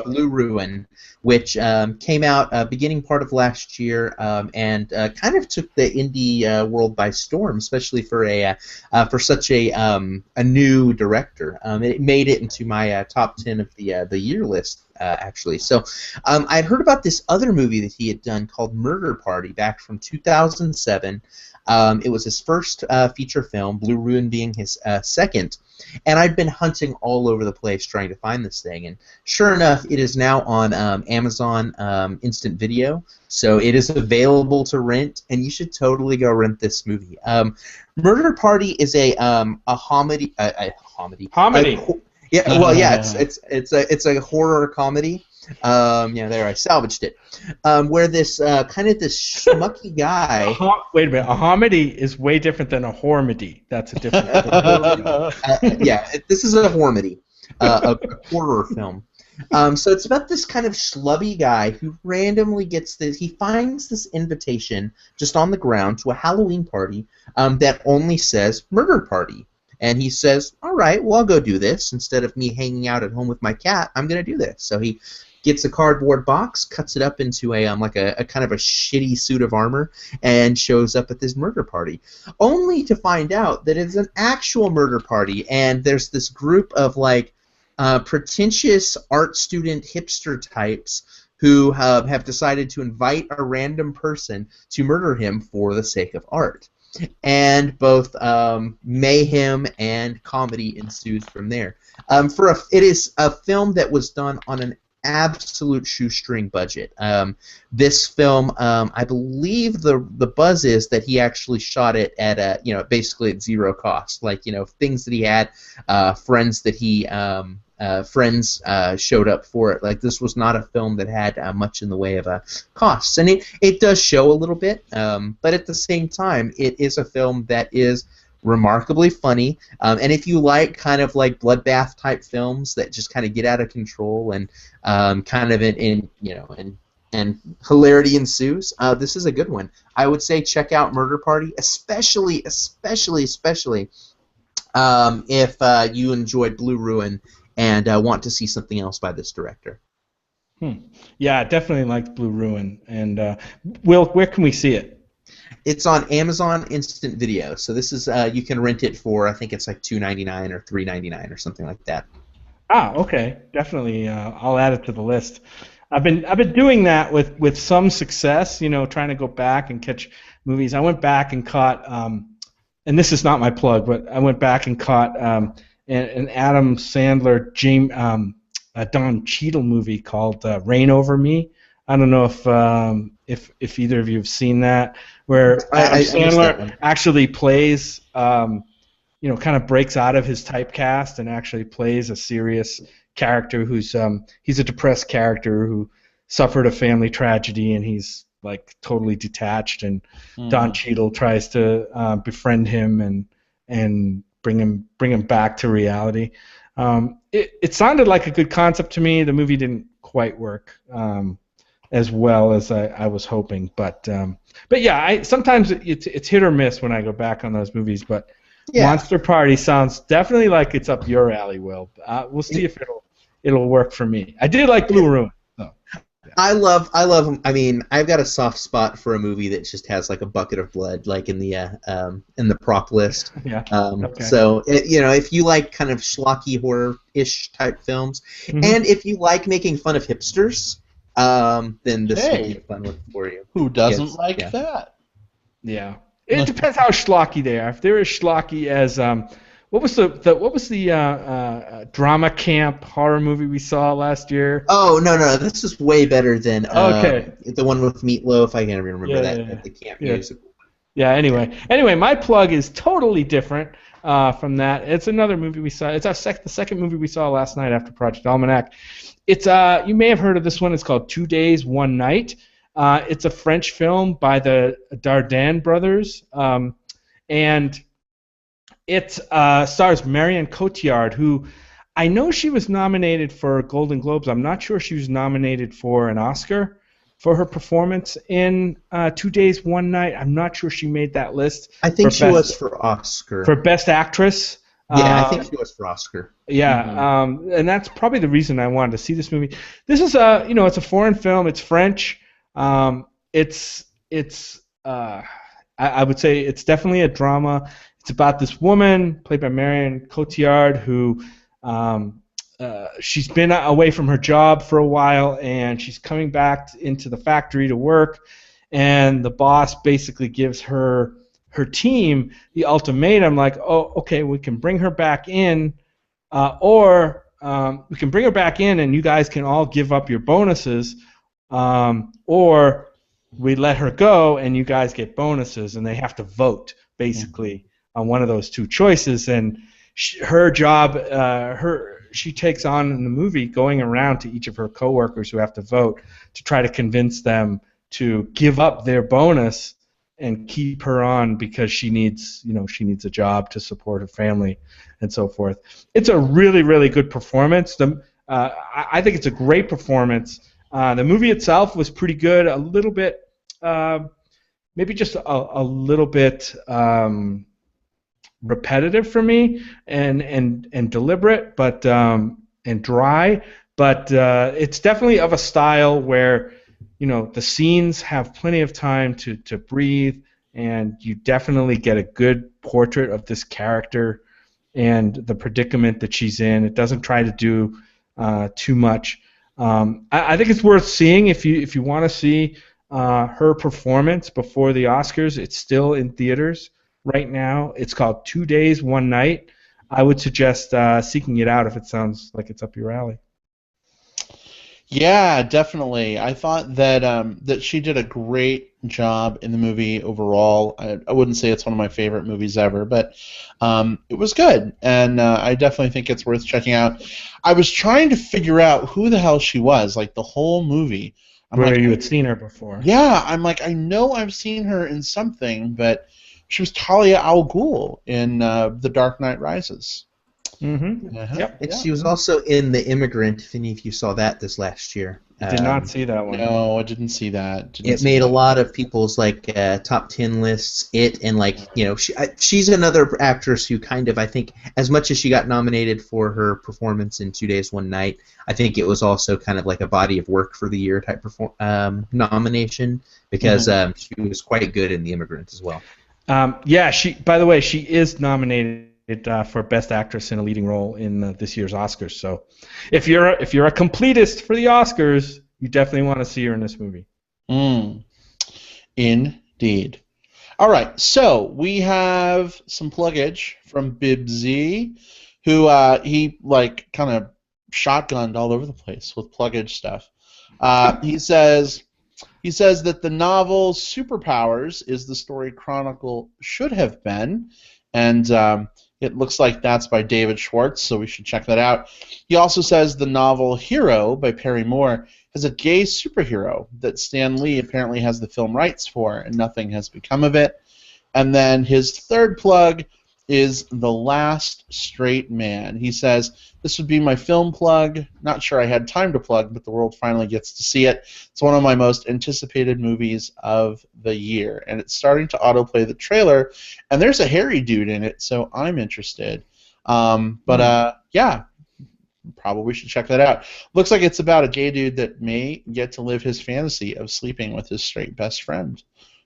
[SPEAKER 3] Blue Ruin, which came out beginning part of last year, and kind of took the indie world by storm, especially for such a new director. It made it into my top 10 of the year list. Actually, so I'd heard about this other movie that he had done called Murder Party back from 2007. It was his first feature film, Blue Ruin being his second, and I'd been hunting all over the place trying to find this thing, and sure enough, it is now on Amazon Instant Video, so it is available to rent, and you should totally go rent this movie. Murder Party is a comedy. Yeah, well, yeah, it's a horror comedy. There I salvaged it. Where this kind of this schmucky guy.
[SPEAKER 2] Wait a minute, a homedy is way different than a hormedy. That's a different thing.
[SPEAKER 3] This is a hormedy, a horror film. So it's about this kind of schlubby guy who randomly gets this. He finds this invitation just on the ground to a Halloween party that only says murder party. And he says, all right, well, I'll go do this. Instead of me hanging out at home with my cat, I'm going to do this. So he gets a cardboard box, cuts it up into a kind of a shitty suit of armor, and shows up at this murder party. Only to find out that it's an actual murder party, and there's this group of, pretentious art student hipster types who have decided to invite a random person to murder him for the sake of art. And both mayhem and comedy ensues from there. It is a film that was done on an absolute shoestring budget. This film, I believe the buzz is that he actually shot it at basically at zero cost. Things that he had, friends that he friends showed up for it. Like, this was not a film that had much in the way of costs, and it does show a little bit, but at the same time, it is a film that is remarkably funny, and if you like kind of like bloodbath type films that just kind of get out of control and kind of and hilarity ensues, this is a good one. I would say check out Murder Party, especially if you enjoyed Blue Ruin and want to see something else by this director.
[SPEAKER 2] Yeah, I definitely liked Blue Ruin. And Will, where can we see it?
[SPEAKER 3] It's on Amazon Instant Video. So this is you can rent it for, I think it's like $2.99 or $3.99 or something like that.
[SPEAKER 2] Ah, okay, definitely. I'll add it to the list. I've been doing that with some success. Trying to go back and catch movies. I went back and caught, and this is not my plug, but I went back and caught an Adam Sandler, Don Cheadle movie called Reign Over Me. I don't know if either of you have seen that, where Adam Sandler actually plays, kind of breaks out of his typecast and actually plays a serious character who's he's a depressed character who suffered a family tragedy, and he's like totally detached, and Don Cheadle tries to befriend him and bring him back to reality. It sounded like a good concept to me. The movie didn't quite work as well as I was hoping, but yeah, sometimes it's hit or miss when I go back on those movies. But yeah. Monster Party sounds definitely like it's up your alley, Will. We'll see if it'll work for me. I did like Blue Ruin. So, yeah.
[SPEAKER 3] I love. I mean, I've got a soft spot for a movie that just has like a bucket of blood, like in the prop list.
[SPEAKER 2] Yeah. Okay.
[SPEAKER 3] So if you like kind of schlocky horror-ish type films, and if you like making fun of hipsters, then this would be a fun one for you.
[SPEAKER 1] Who doesn't like that?
[SPEAKER 2] Yeah. It depends how schlocky they are. If they're as schlocky as what was the drama camp horror movie we saw last year?
[SPEAKER 3] Oh no, this is way better than the one with Meatloaf. I can't even remember that. The camp musical.
[SPEAKER 2] Yeah. Anyway, my plug is totally different from that. It's another movie we saw. It's the second movie we saw last night after Project Almanac. It's you may have heard of this one. It's called 2 Days, 1 Night. It's a French film by the Dardenne brothers, and it stars Marion Cotillard, who I know she was nominated for Golden Globes. I'm not sure she was nominated for an Oscar for her performance in 2 Days, 1 Night. I'm not sure she made that list.
[SPEAKER 3] I think she was for Oscar.
[SPEAKER 2] For Best Actress.
[SPEAKER 3] Yeah, I think she was for Oscar.
[SPEAKER 2] Yeah, and that's probably the reason I wanted to see this movie. This is it's a foreign film. It's French. I would say it's definitely a drama. It's about this woman played by Marion Cotillard who she's been away from her job for a while, and she's coming back into the factory to work, and the boss basically gives her team the ultimatum, like, oh, okay, we can bring her back in, or we can bring her back in and you guys can all give up your bonuses, or we let her go and you guys get bonuses, and they have to vote basically on one of those two choices. And her job, she takes on in the movie going around to each of her coworkers who have to vote to try to convince them to give up their bonus and keep her on because she needs a job to support her family and so forth. It's a really, really good performance. I think it's a great performance. The movie itself was pretty good. A little bit, maybe just a little bit repetitive for me and deliberate, but and dry. But it's definitely of a style where the scenes have plenty of time to breathe, and you definitely get a good portrait of this character and the predicament that she's in. It doesn't try to do too much. I think it's worth seeing if you want to see her performance before the Oscars. It's still in theaters right now. It's called 2 Days, 1 Night. I would suggest seeking it out if it sounds like it's up your alley.
[SPEAKER 1] Yeah, definitely. I thought that that she did a great job in the movie overall. I wouldn't say it's one of my favorite movies ever, but it was good, and I definitely think it's worth checking out. I was trying to figure out who the hell she was, like the whole movie. I'm
[SPEAKER 2] Where
[SPEAKER 1] like,
[SPEAKER 2] you had seen her before.
[SPEAKER 1] yeah, I'm like, I know I've seen her in something, but she was Talia al Ghul in The Dark Knight Rises.
[SPEAKER 2] Mm-hmm.
[SPEAKER 1] Uh-huh.
[SPEAKER 2] Yep.
[SPEAKER 3] And
[SPEAKER 1] Yeah.
[SPEAKER 3] she was also in The Immigrant, if any of you saw that this last year.
[SPEAKER 2] I did not see that one.
[SPEAKER 1] No, I didn't see that. Didn't
[SPEAKER 3] It
[SPEAKER 1] see
[SPEAKER 3] made a
[SPEAKER 1] that.
[SPEAKER 3] lot of people's top 10 lists. It and she's another actress who kind of, I think, as much as she got nominated for her performance in 2 Days One Night, I think it was also kind of like a body of work for the year type nomination because she was quite good in The Immigrant as well.
[SPEAKER 2] Yeah. She. By the way, she is nominated for Best Actress in a Leading Role in this year's Oscars. So, if you're a completist for the Oscars, you definitely want to see her in this movie.
[SPEAKER 1] Mm, indeed. All right, so we have some pluggage from Bibsy, who he like kind of shotgunned all over the place with pluggage stuff. He says that the novel Superpowers is the story Chronicle should have been, and it looks like that's by David Schwartz, so we should check that out. He also says the novel Hero by Perry Moore has a gay superhero that Stan Lee apparently has the film rights for, and nothing has become of it. And then his third plug is The Last Straight Man. He says, this would be my film plug. Not sure I had time to plug, but the world finally gets to see it. It's one of my most anticipated movies of the year. And it's starting to autoplay the trailer, and there's a hairy dude in it, so I'm interested. Yeah, probably should check that out. Looks like it's about a gay dude that may get to live his fantasy of sleeping with his straight best friend.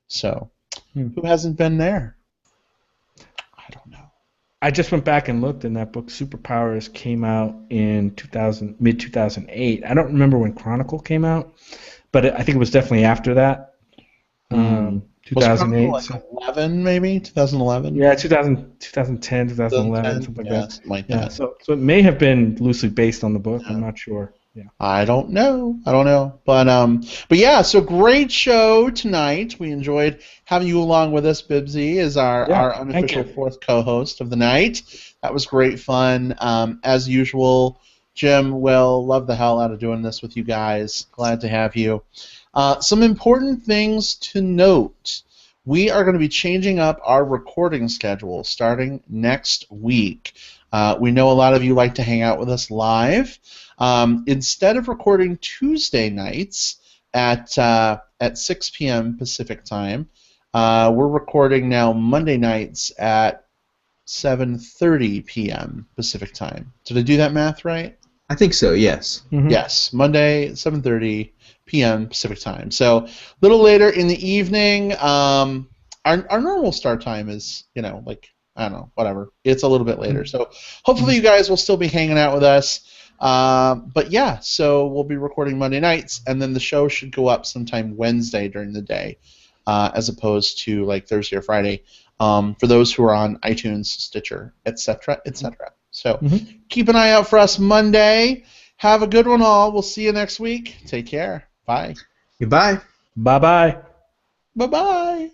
[SPEAKER 1] So, who hasn't been there? I don't know.
[SPEAKER 2] I just went back and looked, and that book Superpowers came out in mid 2008. I don't remember when Chronicle came out, but I think it was definitely after that. 2008.
[SPEAKER 1] Was like 11 maybe? 2011?
[SPEAKER 2] Yeah, 2010, 2011, something like that.
[SPEAKER 1] Something like
[SPEAKER 2] Yeah,
[SPEAKER 1] that.
[SPEAKER 2] so it may have been loosely based on the book. I'm not sure. Yeah.
[SPEAKER 1] I don't know. But yeah, so great show tonight. We enjoyed having you along with us, Bibsy, as our unofficial fourth co-host of the night. That was great fun. As usual, Jim will love the hell out of doing this with you guys. Glad to have you. Some important things to note. We are going to be changing up our recording schedule starting next week. We know a lot of you like to hang out with us live. Instead of recording Tuesday nights at 6 p.m. Pacific time, we're recording now Monday nights at 7:30 p.m. Pacific time. Did I do that math right?
[SPEAKER 3] I think so, yes.
[SPEAKER 2] Mm-hmm.
[SPEAKER 1] Yes, Monday, 7:30 p.m. Pacific time. So a little later in the evening. Our normal start time is, I don't know, whatever. It's a little bit later. So hopefully you guys will still be hanging out with us. But yeah, so we'll be recording Monday nights, and then the show should go up sometime Wednesday during the day, as opposed to like Thursday or Friday. For those who are on iTunes, Stitcher, etc., etc. So keep an eye out for us Monday. Have a good one all. We'll see you next week. Take care. Bye.
[SPEAKER 3] Goodbye.
[SPEAKER 2] Bye-bye.
[SPEAKER 1] Bye-bye.